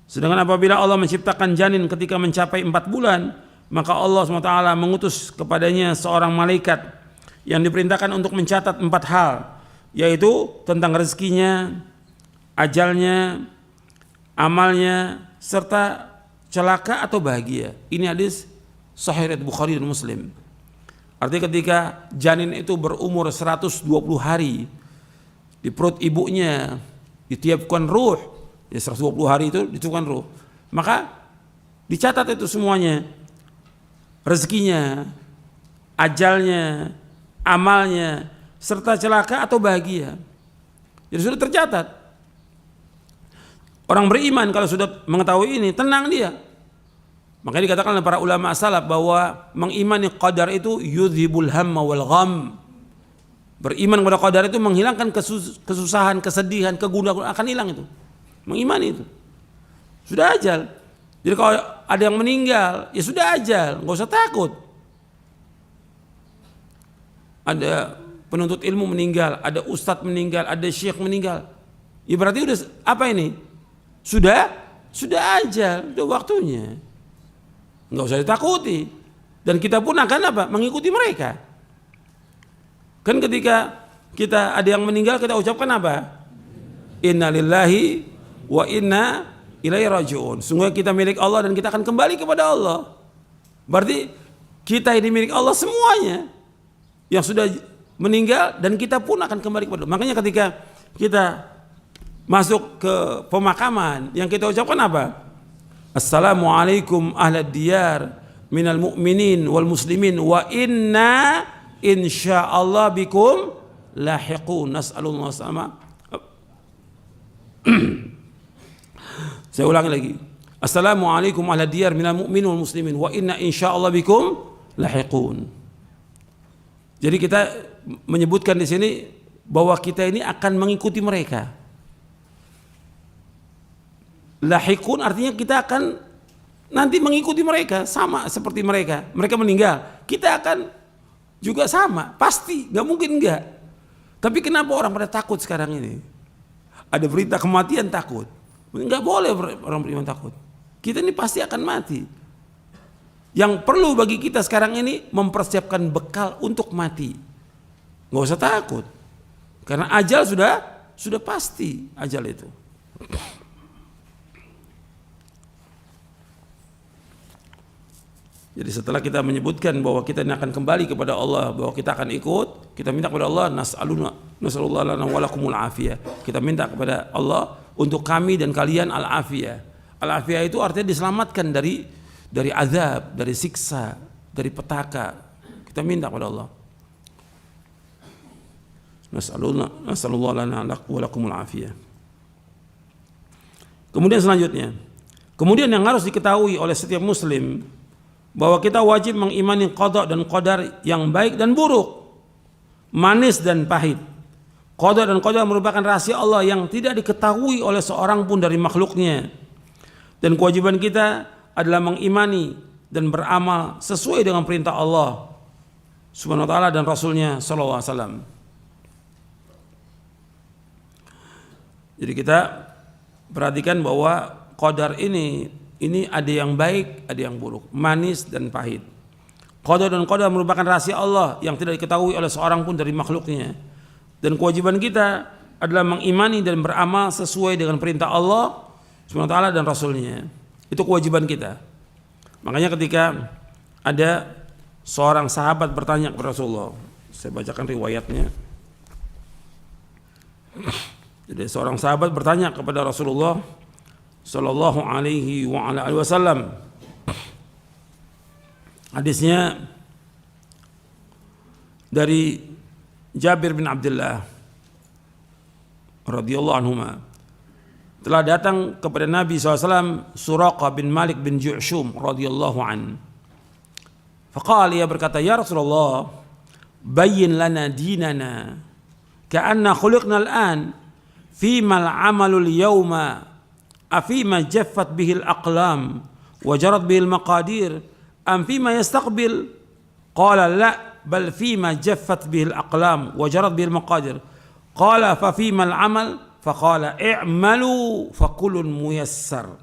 Sedangkan apabila Allah menciptakan janin ketika mencapai 4 bulan, maka Allah SWT mengutus kepadanya seorang malaikat yang diperintahkan untuk mencatat 4 hal, yaitu tentang rezekinya, ajalnya, amalnya, serta celaka atau bahagia. Ini hadis sahih riwayat Bukhari dan Muslim. Artinya ketika janin itu berumur 120 hari di perut ibunya, ditiupkan ruh, ya 120 hari itu ditiupkan ruh, maka dicatat itu semuanya, rezekinya, ajalnya, amalnya, serta celaka atau bahagia. Jadi sudah tercatat. Orang beriman kalau sudah mengetahui ini, tenang dia. Makanya dikatakan oleh para ulama salaf bahwa mengimani qadar itu yudhibul hamma wal gham. Beriman kepada qadar itu menghilangkan kesusahan, kesedihan, kegundahan, akan hilang itu. Mengimani itu. Sudah ajal. Jadi kalau ada yang meninggal, ya sudah ajal, enggak usah takut. Ada penuntut ilmu meninggal, ada ustadz meninggal, ada syekh meninggal. Ya berarti udah apa ini? Sudah ajal, udah waktunya. Enggak usah ditakuti. Dan kita pun akan apa? Mengikuti mereka. Kan ketika kita ada yang meninggal kita ucapkan apa? Inna lillahi wa inna ilaihi raji'un. Sungguh kita milik Allah dan kita akan kembali kepada Allah. Berarti kita ini milik Allah semuanya. Yang sudah meninggal dan kita pun akan kembali kepada Allah. Makanya ketika kita masuk ke pemakaman yang kita ucapkan apa? Assalamualaikum ahlad diyar minal mu'minin wal muslimin wa inna insyaallah bikum lahiqun. Nas'alullah sama. Saya ulangi lagi. Assalamualaikum ahlad diyar minal mu'minin wal muslimin wa inna insyaallah bikum lahiqun. Jadi kita menyebutkan di sini bahwa kita ini akan mengikuti mereka. Lahiqun artinya kita akan nanti mengikuti mereka, sama seperti mereka. Mereka meninggal, kita akan juga sama, pasti, nggak mungkin enggak. Tapi kenapa orang pada takut sekarang ini? Ada berita kematian takut. Nggak boleh orang beriman takut. Kita ini pasti akan mati. Yang perlu bagi kita sekarang ini mempersiapkan bekal untuk mati. Nggak usah takut, karena ajal sudah pasti ajal itu. Jadi setelah kita menyebutkan bahwa kita ini akan kembali kepada Allah, bahwa kita akan ikut, kita minta kepada Allah, nas'alullah lana wa lakumul afiyah. Kita minta kepada Allah untuk kami dan kalian al-afiyah. Al-afiyah itu artinya diselamatkan dari azab, dari siksa, dari petaka. Kita minta kepada Allah. Nasallallahu lana wa lakumul afiyah. Kemudian selanjutnya, kemudian yang harus diketahui oleh setiap muslim bahwa kita wajib mengimani qada dan qadar yang baik dan buruk, manis dan pahit. Qada dan qadar merupakan rahasia Allah yang tidak diketahui oleh seorang pun dari makhluknya. Dan kewajiban kita adalah mengimani dan beramal sesuai dengan perintah Allah Subhanahu wa taala dan Rasulnya sallallahu alaihi wasallam. Jadi kita perhatikan bahwa qadar ini ada yang baik, ada yang buruk, manis dan pahit. Qadar dan qadar merupakan rahasia Allah yang tidak diketahui oleh seorang pun dari makhluknya. Dan kewajiban kita adalah mengimani dan beramal sesuai dengan perintah Allah Subhanahu wa taala dan Rasulnya. Itu kewajiban kita. Makanya ketika ada seorang sahabat bertanya kepada Rasulullah, saya bacakan riwayatnya. Jadi seorang sahabat bertanya kepada Rasulullah sallallahu alaihi wa ala alihi wasallam. Hadisnya dari Jabir bin Abdullah radhiyallahu anhuma. Telah datang kepada Nabi SAW Suraqah bin Malik bin Ju'shum radhiyallahu an. Faqala, ia berkata, ya Rasulullah, bayyin lana dinana ka'anna khuliqna al-an fima al-amalu al-yawma afima jaffat bihi al-aqlam wa jarat bihi al-maqadir am fima yastaqbil. Qala la bal fima jaffat bihi al-aqlam wa jarat bihi al-maqadir. Qala fa fima al-amal. Faqala i'malu fakullun muyassar.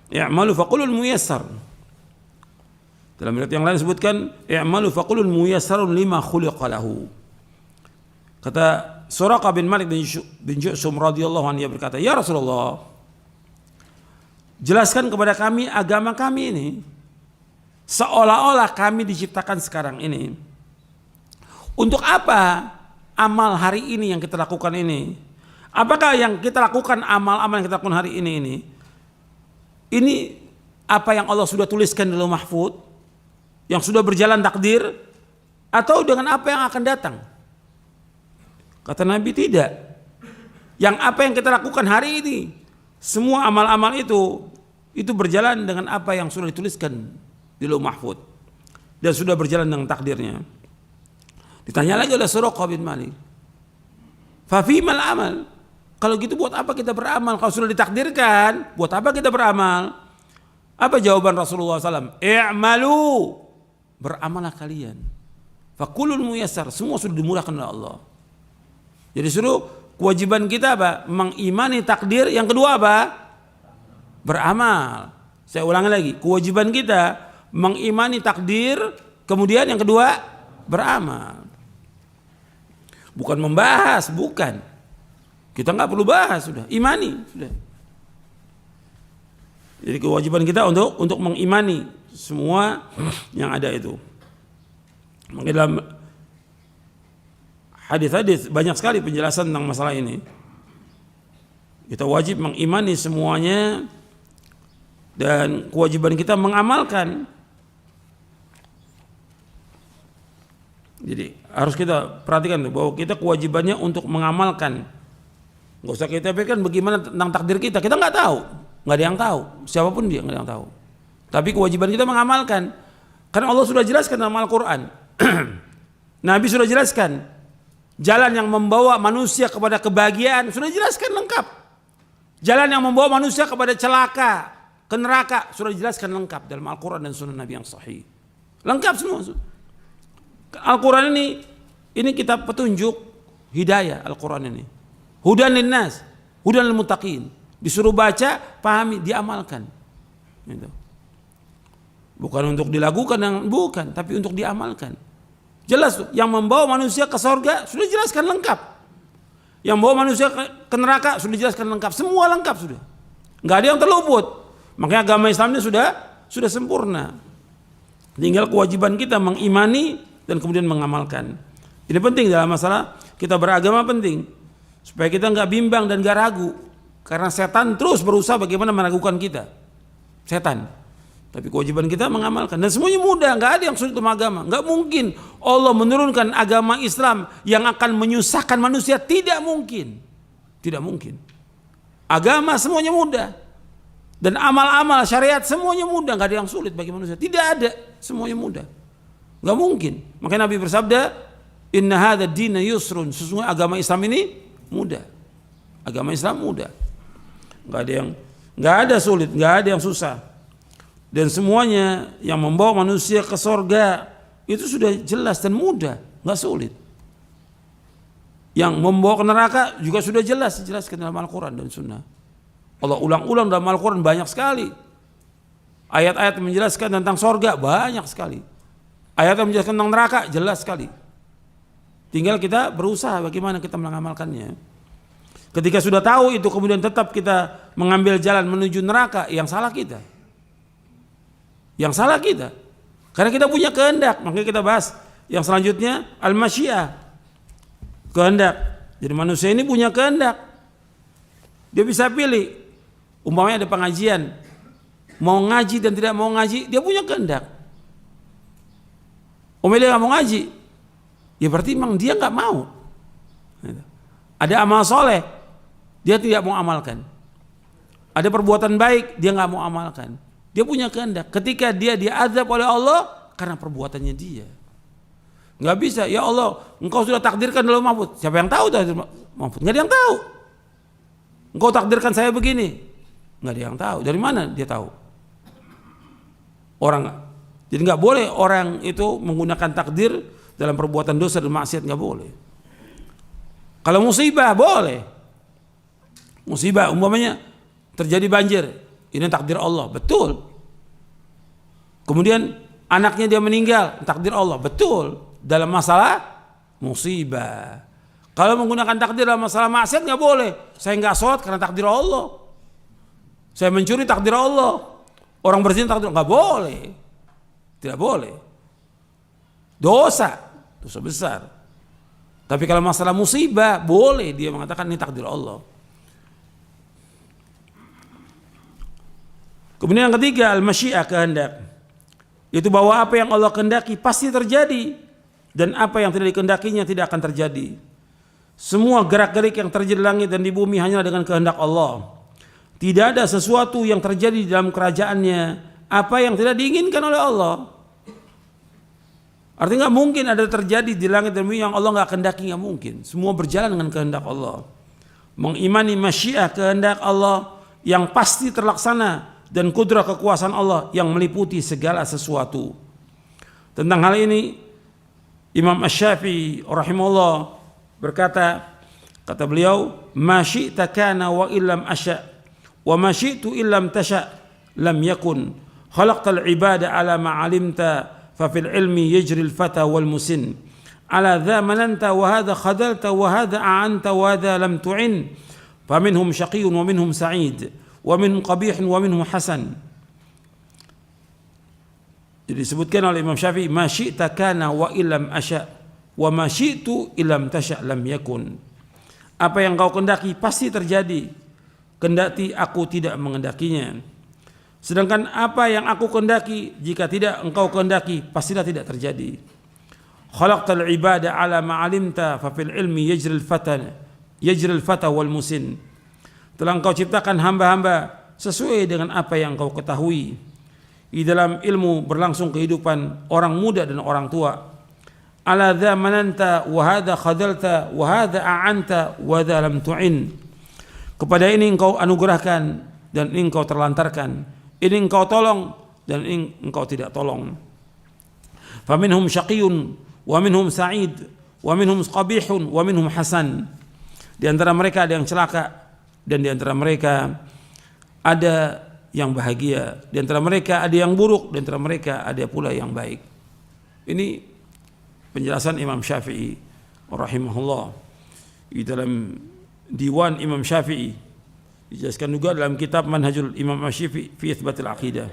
I'malu fakullun muyassar. Dalam riwayat yang lain disebutkan i'malu fakullun muyassarun lima khuliqa lahu. Kata Suraqah bin Malik bin Ju'shum radhiyallahu anhu, berkata, ya Rasulullah, jelaskan kepada kami agama kami ini seolah-olah kami diciptakan sekarang ini. Untuk apa amal hari ini yang kita lakukan ini? Apakah yang kita lakukan, amal-amal yang kita lakukan hari ini apa yang Allah sudah tuliskan di Lauh Mahfuz, yang sudah berjalan takdir, atau dengan apa yang akan datang? Kata Nabi, tidak. Yang apa yang kita lakukan hari ini, semua amal-amal itu berjalan dengan apa yang sudah dituliskan di Lauh Mahfuz dan sudah berjalan dengan takdirnya. Ditanya lagi oleh Suraqah bin Malik, fa fimal amal? Kalau gitu buat apa kita beramal? Kalau sudah ditakdirkan, buat apa kita beramal? Apa jawaban Rasulullah SAW? I'malu, beramalah kalian. Fakullun muyassar, semua sudah dimudahkan oleh Allah. Jadi suruh kewajiban kita apa? Mengimani takdir. Yang kedua apa? Beramal. Saya ulangi lagi, kewajiban kita mengimani takdir. Kemudian yang kedua, beramal. Bukan membahas, bukan. Kita nggak perlu bahas, sudah imani sudah. Jadi kewajiban kita untuk mengimani semua yang ada itu. Maka dalam hadis-hadis banyak sekali penjelasan tentang masalah ini. Kita wajib mengimani semuanya dan kewajiban kita mengamalkan. Jadi harus kita perhatikan bahwa kita kewajibannya untuk mengamalkan. Nggak usah kita pikirkan bagaimana tentang takdir kita nggak tahu, nggak ada yang tahu, siapapun dia nggak ada yang tahu. Tapi kewajiban kita mengamalkan, karena Allah sudah jelaskan dalam Al-Quran, Nabi sudah jelaskan, jalan yang membawa manusia kepada kebahagiaan sudah jelaskan lengkap, jalan yang membawa manusia kepada celaka, ke neraka sudah dijelaskan lengkap dalam Al-Quran dan Sunnah Nabi yang sahih, lengkap semua. Al-Quran ini kitab petunjuk hidayah. Al-Quran ini hudan linnas, hudan lil muttaqin. Disuruh baca, pahami, diamalkan. Gitu. Bukan untuk dilakukan, bukan, tapi untuk diamalkan. Jelas yang membawa manusia ke surga sudah dijelaskan lengkap. Yang membawa manusia ke neraka sudah dijelaskan lengkap. Semua lengkap sudah. Enggak ada yang terluput. Makanya agama Islam ini sudah sempurna. Tinggal kewajiban kita mengimani dan kemudian mengamalkan. Ini penting dalam masalah kita beragama, penting. Supaya kita nggak bimbang dan nggak ragu, karena setan terus berusaha bagaimana meragukan kita. Setan Tapi kewajiban kita mengamalkan, dan semuanya mudah, nggak ada yang sulit dalam agama. Nggak mungkin Allah menurunkan agama Islam yang akan menyusahkan manusia, tidak mungkin. Tidak mungkin. Agama semuanya mudah. Dan amal-amal syariat semuanya mudah, nggak ada yang sulit bagi manusia. Tidak ada, semuanya mudah. Nggak mungkin. Makanya Nabi bersabda, "Inna hadza ad-dina yusrun." Sesungguhnya agama Islam ini mudah. Agama Islam mudah. Nggak ada sulit, nggak ada yang susah. Dan semuanya yang membawa manusia ke sorga itu sudah jelas dan mudah, nggak sulit. Yang membawa ke neraka juga sudah jelas, dijelaskan dalam Al-Quran dan Sunnah. Allah ulang-ulang dalam Al-Quran banyak sekali. Ayat-ayat yang menjelaskan tentang sorga banyak sekali. Ayat yang menjelaskan tentang neraka jelas sekali. Tinggal kita berusaha bagaimana kita mengamalkannya. Ketika sudah tahu itu kemudian tetap kita mengambil jalan menuju neraka, yang salah kita. Yang salah kita. Karena kita punya kehendak. Makanya kita bahas yang selanjutnya al-masyiah. Kehendak. Jadi manusia ini punya kehendak. Dia bisa pilih. Umpamanya ada pengajian. Mau ngaji dan tidak mau ngaji, dia punya kehendak. Dia nggak mau ngaji. Ya berarti memang dia nggak mau. Ada amal soleh, dia tidak mau amalkan. Ada perbuatan baik, dia nggak mau amalkan. Dia punya kehendak. Ketika dia diazab oleh Allah karena perbuatannya dia. Nggak bisa. Ya Allah, Engkau sudah takdirkan dalam mahfud. Siapa yang tahu mahfud? Nggak ada yang tahu. Engkau takdirkan saya begini. Nggak ada yang tahu. Dari mana dia tahu? Jadi nggak boleh orang itu menggunakan takdir dalam perbuatan dosa dan maksiat, nggak boleh. Kalau musibah boleh. Musibah umpamanya terjadi banjir. Ini takdir Allah, betul. Kemudian anaknya dia meninggal, takdir Allah, betul. Dalam masalah musibah. Kalau menggunakan takdir dalam masalah maksiat nggak boleh. Saya nggak sholat karena takdir Allah. Saya mencuri takdir Allah. Orang berzina takdir, nggak boleh. Tidak boleh. Dosa besar. Tapi kalau masalah musibah boleh dia mengatakan ini takdir Allah. Kemudian yang ketiga al-masyiah, kehendak. Yaitu bahwa apa yang Allah kehendaki pasti terjadi dan apa yang tidak dikehendakinya tidak akan terjadi. Semua gerak-gerik yang terjadi di langit dan di bumi hanyalah dengan kehendak Allah. Tidak ada sesuatu yang terjadi di dalam kerajaannya apa yang tidak diinginkan oleh Allah. Artinya nggak mungkin ada terjadi di langit dan bumi yang Allah nggak kehendaki, nggak mungkin. Semua berjalan dengan kehendak Allah. Mengimani masyiah, kehendak Allah yang pasti terlaksana, dan kudrah kekuasaan Allah yang meliputi segala sesuatu. Tentang hal ini Imam Asy-Syafi'i rahimahullah berkata, kata beliau, "Ma syi'ta kana wa illam asya' wa ma syi'tu illam tasya' lam yakun. Khalaqtal ibada ala ma 'alimta fa fil ilmi yajri al-fata wal musin. Ala dha mananta wa hadha khadalta wa hadha a'anta wa hadha lam tu'in. Fa minhum syaqiyyun wa minhum sa'id. Wa minhum qabihun wa minhum hasan." Jadi disebutkan oleh Imam Syafi'i, "Ma syi'ta kana wa illam asya' wa ma syi'tu illam tasya' lam yakun." Apa yang kau kehendaki pasti terjadi, kendati aku tidak mengendakinya. Sedangkan apa yang aku kehendaki, jika tidak engkau kehendaki, pastilah tidak terjadi. Khalaqtal ibada ala ma 'alimta fa fil ilmi yajri al-fata wal musin. Telah engkau ciptakan hamba-hamba sesuai dengan apa yang engkau ketahui. Di dalam ilmu berlangsung kehidupan orang muda dan orang tua. Ala dha mananta wa hadha khadalta wa hadha a'anta wa dha lam tu'in. Kepada ini engkau anugerahkan dan ini engkau terlantarkan. Ini engkau tolong dan ini engkau tidak tolong. Fa minhum syaqiyyun wa minhum sa'id wa minhum qabihun wa minhum hasan. Di antara mereka ada yang celaka dan di antara mereka ada yang bahagia, di antara mereka ada yang buruk, di antara mereka ada pula yang baik. Ini penjelasan Imam Syafi'i rahimahullah di dalam Diwan Imam Syafi'i, dijelaskan juga dalam kitab Manhajul Imam Syafi'i fi Itsbatil Aqidah.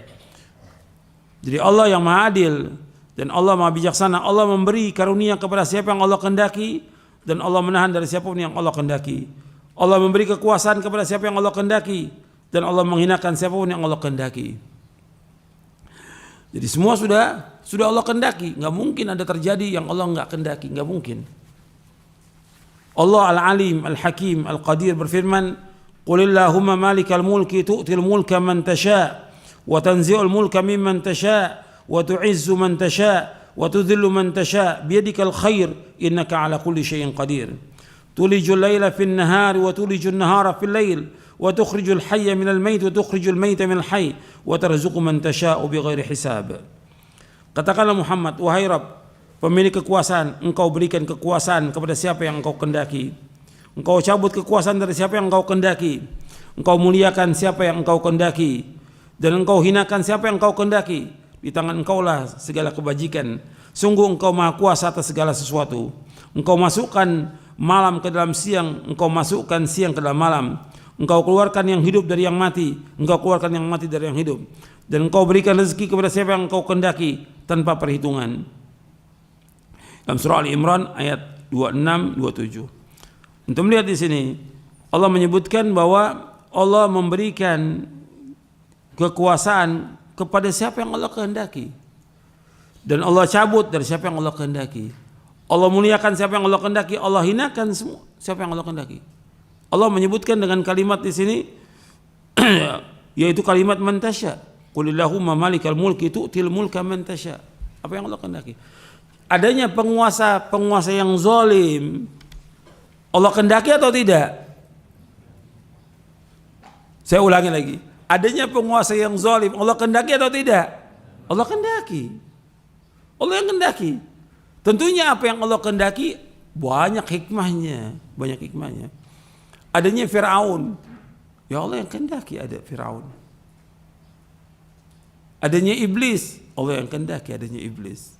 Jadi Allah yang Maha Adil dan Allah Maha Bijaksana. Allah memberi karunia kepada siapa yang Allah kehendaki dan Allah menahan dari siapa pun yang Allah kehendaki. Allah memberi kekuasaan kepada siapa yang Allah kehendaki dan Allah menghinakan siapa pun yang Allah kehendaki. Jadi semua sudah Allah kehendaki. Nggak mungkin ada terjadi yang Allah nggak kehendaki, nggak mungkin. Allah Al-Alim, Al-Hakim, Al-Qadir berfirman, Qulillahumma malikal mulki tu'til mulka man tasha' wa tanzi'ul mulka mimman tasha' wa tu'izzu man tasha' wa tudhillu man tasha' biyadikal khair innaka ala kulli syai'in qadir. Tulijul laila fin nahari wa tulijul nahara fil lail wa tukhrijul hayya minal mayt wa tukhrijul mayta minal hayy wa tarzuqu man tasha'u bighairi hisab. Katakanlah Muhammad, wahai Rabb, pemilik kekuasaan, engkau berikan kekuasaan kepada siapa yang engkau kehendaki. Engkau cabut kekuasaan dari siapa yang engkau kehendaki. Engkau muliakan siapa yang engkau kehendaki, dan engkau hinakan siapa yang engkau kehendaki. Di tangan engkaulah segala kebajikan. Sungguh engkau maha kuasa atas segala sesuatu. Engkau masukkan malam ke dalam siang, engkau masukkan siang ke dalam malam. Engkau keluarkan yang hidup dari yang mati, engkau keluarkan yang mati dari yang hidup. Dan engkau berikan rezeki kepada siapa yang engkau kehendaki tanpa perhitungan. Dalam surah Al-Imran ayat 26-27. Untuk melihat di sini, Allah menyebutkan bahwa Allah memberikan kekuasaan kepada siapa yang Allah kehendaki. Dan Allah cabut dari siapa yang Allah kehendaki. Allah muliakan siapa yang Allah kehendaki, Allah hinakan semua siapa yang Allah kehendaki. Allah menyebutkan dengan kalimat di sini yaitu kalimat man tasya. Qulillahumma malikal mulki tu'til mulka man tasya. Apa yang Allah kehendaki. Adanya penguasa yang zalim, Allah kehendaki atau tidak? Saya ulangi lagi. Adanya penguasa yang zalim, Allah kehendaki atau tidak? Allah kehendaki. Allah yang kehendaki. Tentunya apa yang Allah kehendaki banyak hikmahnya, banyak hikmahnya. Adanya Fir'aun, ya Allah yang kehendaki ada Fir'aun. Adanya iblis, Allah yang kehendaki adanya iblis.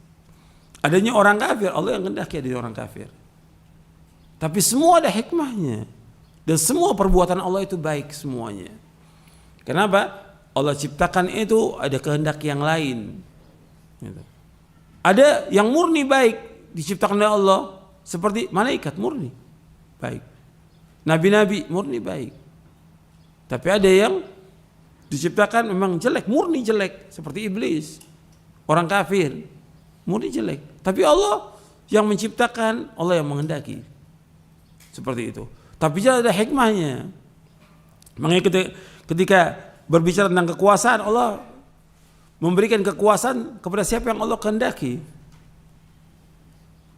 Adanya orang kafir, Allah yang kehendaki adanya orang kafir. Tapi semua ada hikmahnya. Dan semua perbuatan Allah itu baik semuanya. Kenapa? Allah ciptakan itu ada kehendak yang lain. Ada yang murni baik diciptakan oleh Allah, seperti malaikat murni baik, nabi-nabi murni baik. Tapi ada yang diciptakan memang jelek, murni jelek, seperti iblis, orang kafir, murni jelek. Tapi Allah yang menciptakan, Allah yang menghendaki. Seperti itu. Tapi juga ada hikmahnya. Makanya ketika berbicara tentang kekuasaan, Allah memberikan kekuasaan kepada siapa yang Allah kehendaki.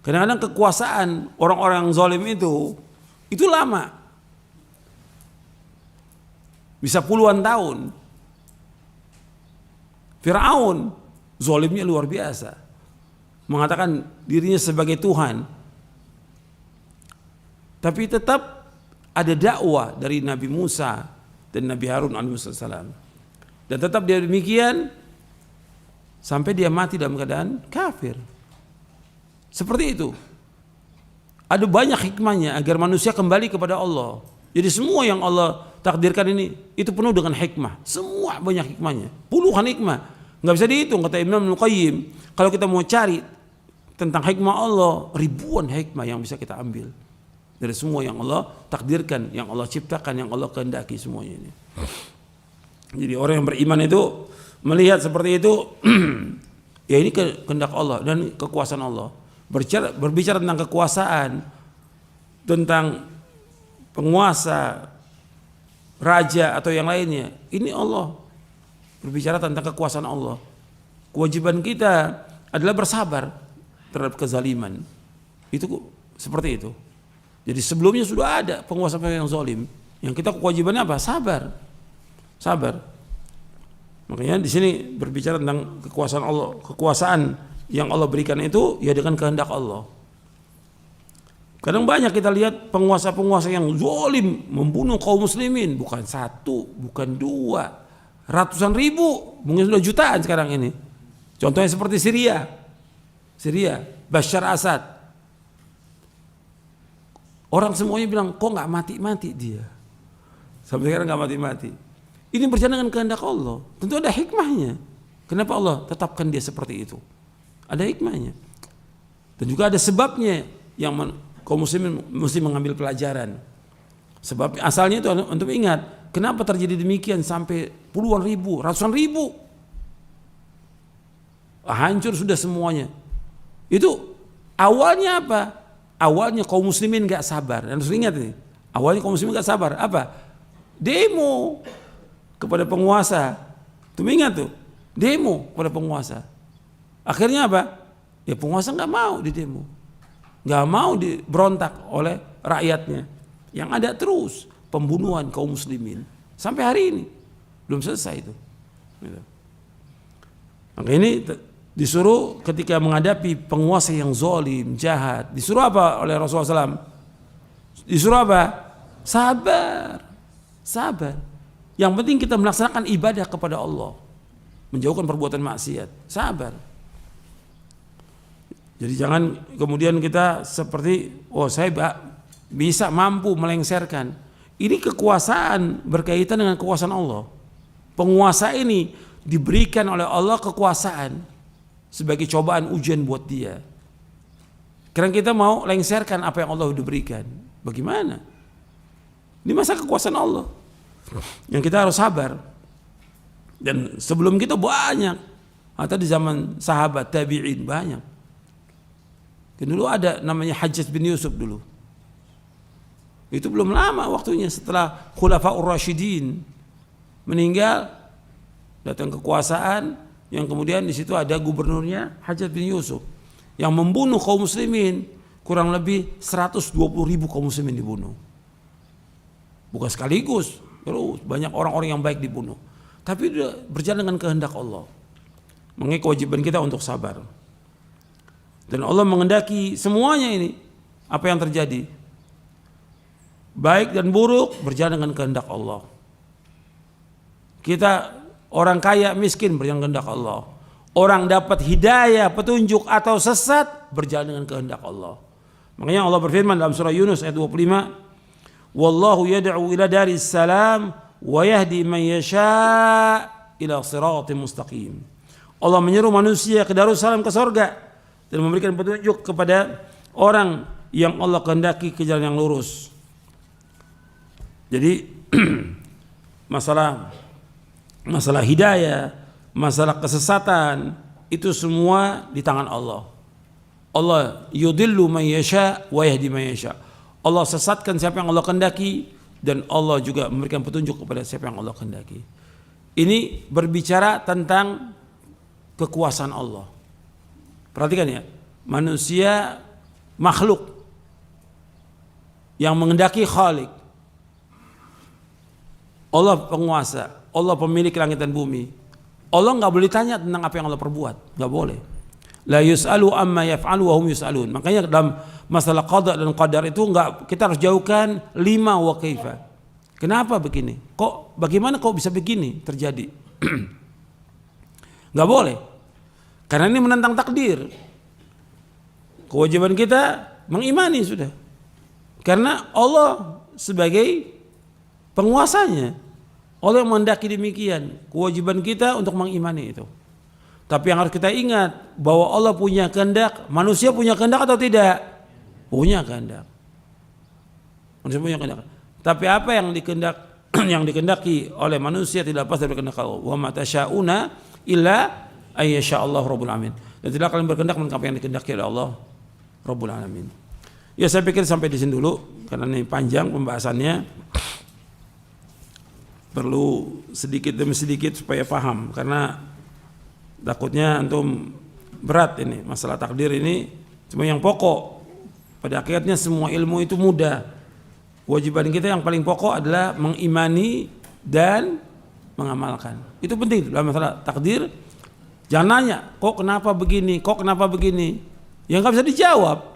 Kadang-kadang kekuasaan orang-orang yang zalim itu lama. Bisa puluhan tahun. Fir'aun zalimnya luar biasa. Mengatakan dirinya sebagai Tuhan. Tapi tetap ada dakwah dari Nabi Musa dan Nabi Harun alaihissalam. Dan tetap dia demikian sampai dia mati dalam keadaan kafir. Seperti itu. Ada banyak hikmahnya agar manusia kembali kepada Allah. Jadi semua yang Allah takdirkan ini itu penuh dengan hikmah. Semua banyak hikmahnya. Puluhan hikmah. Nggak bisa dihitung kata Imam Al-Qayyim. Kalau kita mau cari tentang hikmah Allah, ribuan hikmah yang bisa kita ambil dari semua yang Allah takdirkan, yang Allah ciptakan, yang Allah kehendaki semuanya ini. Jadi orang yang beriman itu melihat seperti itu, ya ini kehendak Allah dan kekuasaan Allah. Berbicara tentang kekuasaan, tentang penguasa, raja atau yang lainnya, ini Allah berbicara tentang kekuasaan Allah. Kewajiban kita adalah bersabar terhadap kezaliman. Itu seperti itu. Jadi sebelumnya sudah ada penguasa yang zalim. Yang kita kewajibannya apa? Sabar. Sabar. Makanya di sini berbicara tentang kekuasaan Allah, kekuasaan yang Allah berikan itu ya dengan kehendak Allah. Kadang banyak kita lihat penguasa-penguasa yang zalim membunuh kaum muslimin, bukan satu, bukan dua, ratusan ribu, mungkin sudah jutaan sekarang ini. Contohnya seperti Syria, Bashar Assad. Orang semuanya bilang kok nggak mati-mati dia, sampai sekarang nggak mati-mati. Ini berjalan dengan kehendak Allah. Tentu ada hikmahnya. Kenapa Allah tetapkan dia seperti itu? Ada hikmahnya. Dan juga ada sebabnya yang kaum muslimin mesti mengambil pelajaran. Sebab asalnya itu untuk ingat kenapa terjadi demikian sampai puluhan ribu, ratusan ribu. hancur sudah semuanya. Itu awalnya apa? Awalnya kaum muslimin gak sabar. Dan harus ingat nih, awalnya kaum muslimin gak sabar. Apa? Demo kepada penguasa. Tuh ingat tuh, demo kepada penguasa. Akhirnya apa? Ya penguasa gak mau didemo, gak mau diberontak oleh rakyatnya. Yang ada terus pembunuhan kaum muslimin sampai hari ini belum selesai itu. Maka ini disuruh ketika menghadapi penguasa yang zalim, jahat, disuruh apa oleh Rasulullah SAW? Disuruh apa? Sabar, sabar. Yang penting kita melaksanakan ibadah kepada Allah, menjauhkan perbuatan maksiat, sabar. Jadi jangan kemudian kita seperti, oh saya bisa mampu melengsarkan. Ini kekuasaan berkaitan dengan kekuasaan Allah. Penguasa ini diberikan oleh Allah kekuasaan sebagai cobaan ujian buat dia. Karena kita mau lengsarkan apa yang Allah sudah berikan. Bagaimana? Ini masa kekuasaan Allah yang kita harus sabar. Dan sebelum kita banyak, atau di zaman sahabat tabi'in banyak. Dulu ada namanya Hajjaj bin Yusuf dulu. Itu belum lama waktunya setelah Khulafaur Rasyidin meninggal, datang kekuasaan yang kemudian di situ ada gubernurnya Hajjaj bin Yusuf yang membunuh kaum muslimin, kurang lebih 120.000 kaum muslimin dibunuh. Bukan sekaligus, terus banyak orang-orang yang baik dibunuh. Tapi berjalan dengan kehendak Allah. Mengenai kewajiban kita untuk sabar. Dan Allah mengendaki semuanya ini, apa yang terjadi, baik dan buruk berjalan dengan kehendak Allah. Kita orang kaya miskin berjalan dengan kehendak Allah. Orang dapat hidayah, petunjuk atau sesat berjalan dengan kehendak Allah. Makanya Allah berfirman dalam surah Yunus ayat 25, "Wallahu yad'u ila daris salam wa yahdi man yasha' ila siratim mustaqim." Allah menyeru manusia ke Darussalam, ke surga, dan memberikan petunjuk kepada orang yang Allah kehendaki ke jalan yang lurus. Jadi masalah hidayah, masalah kesesatan itu semua di tangan Allah. Allah yudillu man yasha wa yahdi man yasha. Allah sesatkan siapa yang Allah kehendaki dan Allah juga memberikan petunjuk kepada siapa yang Allah kehendaki. Ini berbicara tentang kekuasaan Allah. Perhatikan ya, manusia makhluk yang mengendaki Khalik. Allah penguasa, Allah pemilik langit dan bumi. Allah nggak boleh tanya tentang apa yang Allah perbuat, nggak boleh. La yus'alu amma yaf'alu wa hum yus'alun. Makanya dalam masalah qada dan qadar itu kita harus jauhkan 5 wa kaifa. Kenapa begini? Bagaimana kok bisa begini terjadi? Nggak boleh. Karena ini menentang takdir. Kewajiban kita mengimani sudah. Karena Allah sebagai penguasanya, Allah yang menghendaki demikian. Kewajiban kita untuk mengimani itu. Tapi yang harus kita ingat bahwa Allah punya kehendak. Manusia punya kehendak atau tidak? Punya kehendak. Manusia punya kehendak. Tapi apa yang dikehendaki oleh manusia tidak lepas dari kehendak Allah. Wa ma tasyauna illa ayyasha Allah rabbul alamin. Dan tidak kalian berkehendak melainkan apa yang dikehendaki oleh Allah rabbul alamin. Ya saya pikir sampai di sini dulu karena ini panjang pembahasannya. Perlu sedikit demi sedikit supaya paham, karena takutnya antum berat ini masalah takdir ini. Cuma yang pokok pada akhirnya semua ilmu itu mudah. Kewajiban kita yang paling pokok adalah mengimani dan mengamalkan. Itu penting dalam masalah takdir. Jangan nanya, kok kenapa begini, kok kenapa begini, yang nggak bisa dijawab.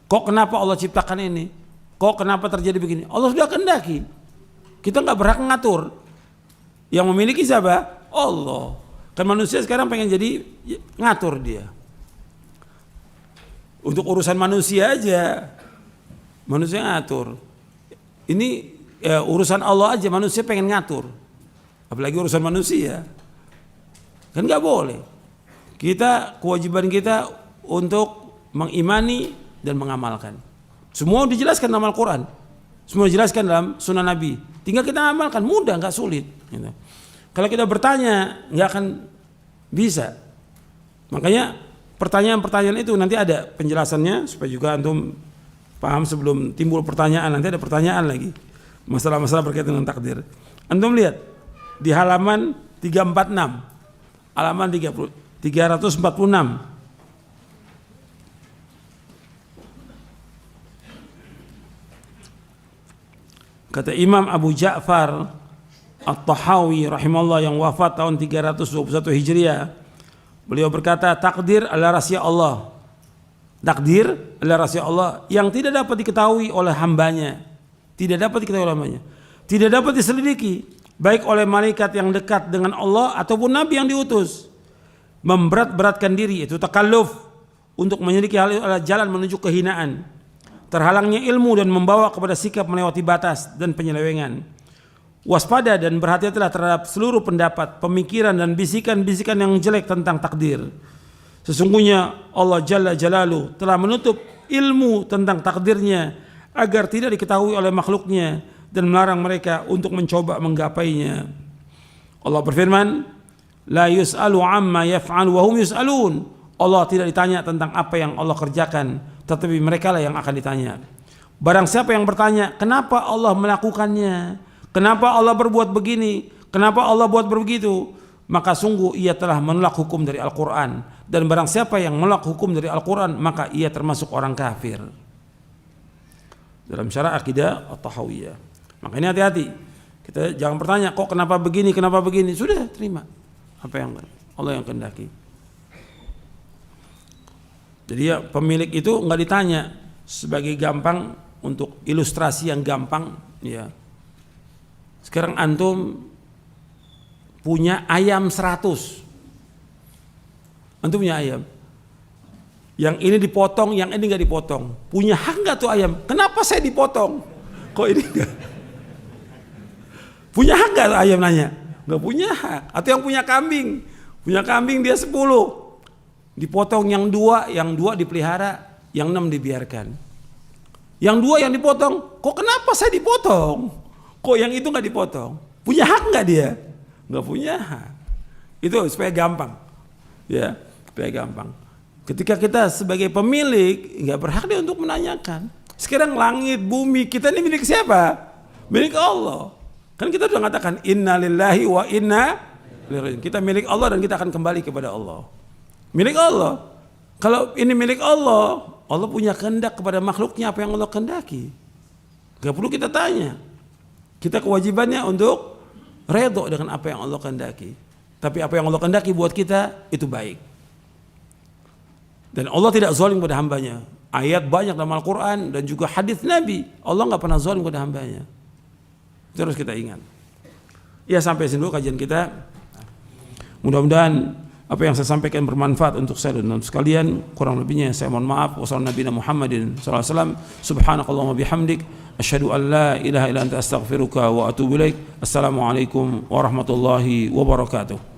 Kok kenapa Allah ciptakan ini, kok kenapa terjadi begini, Allah sudah kehendaki. Kita nggak berhak ngatur. Yang memiliki siapa? Allah. Kan manusia sekarang pengen jadi ngatur dia. Untuk urusan manusia aja, manusia ngatur. Ini urusan Allah aja manusia pengen ngatur. Apalagi urusan manusia. Kan nggak boleh. Kewajiban kita untuk mengimani dan mengamalkan. Semua dijelaskan dalam Al-Quran. Semua dijelaskan dalam Sunnah Nabi. Tinggal kita amalkan, mudah, nggak sulit. Gitu. Kalau kita bertanya, nggak akan Bisa. Makanya pertanyaan-pertanyaan itu nanti ada penjelasannya supaya juga antum paham sebelum timbul pertanyaan. Nanti ada pertanyaan lagi. Masalah-masalah berkaitan dengan takdir. Antum lihat di halaman 346. Halaman 346. Kata Imam Abu Ja'far At-Tahawi rahimahullah yang wafat tahun 321 Hijriah, beliau berkata, takdir adalah rahasia Allah. Takdir adalah rahasia Allah yang tidak dapat diketahui oleh hambanya. Tidak dapat diketahui oleh hambanya. Tidak dapat diselidiki baik oleh malaikat yang dekat dengan Allah ataupun nabi yang diutus. Memberat-beratkan diri, itu takalluf, untuk menyelidiki hal itu adalah jalan menuju kehinaan. Terhalangnya ilmu dan membawa kepada sikap melewati batas dan penyelewengan. Waspada dan berhati-hatilah terhadap seluruh pendapat, pemikiran dan bisikan-bisikan yang jelek tentang takdir. Sesungguhnya Allah Jalla Jalaluhu telah menutup ilmu tentang takdirnya agar tidak diketahui oleh makhluknya dan melarang mereka untuk mencoba menggapainya. Allah berfirman, la yus'alu amma yaf'alu wa hum yus'alun. Allah tidak ditanya tentang apa yang Allah kerjakan, tetapi mereka lah yang akan ditanya. Barang siapa yang bertanya, kenapa Allah melakukannya? Kenapa Allah berbuat begini? Kenapa Allah buat begitu? Maka sungguh ia telah menolak hukum dari Al-Quran. Dan barang siapa yang menolak hukum dari Al-Quran, maka ia termasuk orang kafir. Dalam syarah akidah At-Tahawiyah. Makanya hati-hati. Kita jangan bertanya, kok kenapa begini, kenapa begini? Sudah, terima apa yang Allah yang kehendaki. Jadi ya, pemilik itu nggak ditanya sebagai gampang untuk ilustrasi yang gampang. Ya. Sekarang antum punya ayam 100. Antum punya ayam. Yang ini dipotong, yang ini nggak dipotong. Punya hak nggak tuh ayam? Kenapa saya dipotong? Kok ini nggak? Punya hak nggak ayam nanya? Nggak punya hak. Atau yang punya kambing dia 10. Dipotong yang 2 dipelihara, yang 6 dibiarkan. Yang 2 yang dipotong, kok kenapa saya dipotong? Kok yang itu nggak dipotong? Punya hak nggak dia? Nggak punya hak. Itu supaya gampang, ya, supaya gampang. Ketika kita sebagai pemilik nggak berhak dia untuk menanyakan. Sekarang langit, bumi kita ini milik siapa? Milik Allah. Kan kita sudah mengatakan Inna lillahi wa inna ilaihi raji'un. Kita milik Allah dan kita akan kembali kepada Allah. Milik Allah. Kalau ini milik Allah, Allah punya kehendak kepada makhluknya apa yang Allah kehendaki. Gak perlu kita tanya. Kita kewajibannya untuk redha dengan apa yang Allah kehendaki. Tapi apa yang Allah kehendaki buat kita itu baik. Dan Allah tidak zalim pada hambanya. Ayat banyak dalam Al-Quran dan juga hadis Nabi. Allah gak pernah zalim pada hambanya. Terus kita ingat. Ya, sampai sini dulu kajian kita. Mudah-mudahan apa yang saya sampaikan bermanfaat untuk saya dan sekalian. Kurang lebihnya saya mohon maaf. Wassalamualaikum Muhammadin sallallahu alaihi wasallam. Subhanakallahumma bihamdik asyhadu an la ilaha illa anta astaghfiruka wa atubu ilaik. Assalamualaikum warahmatullahi wabarakatuh.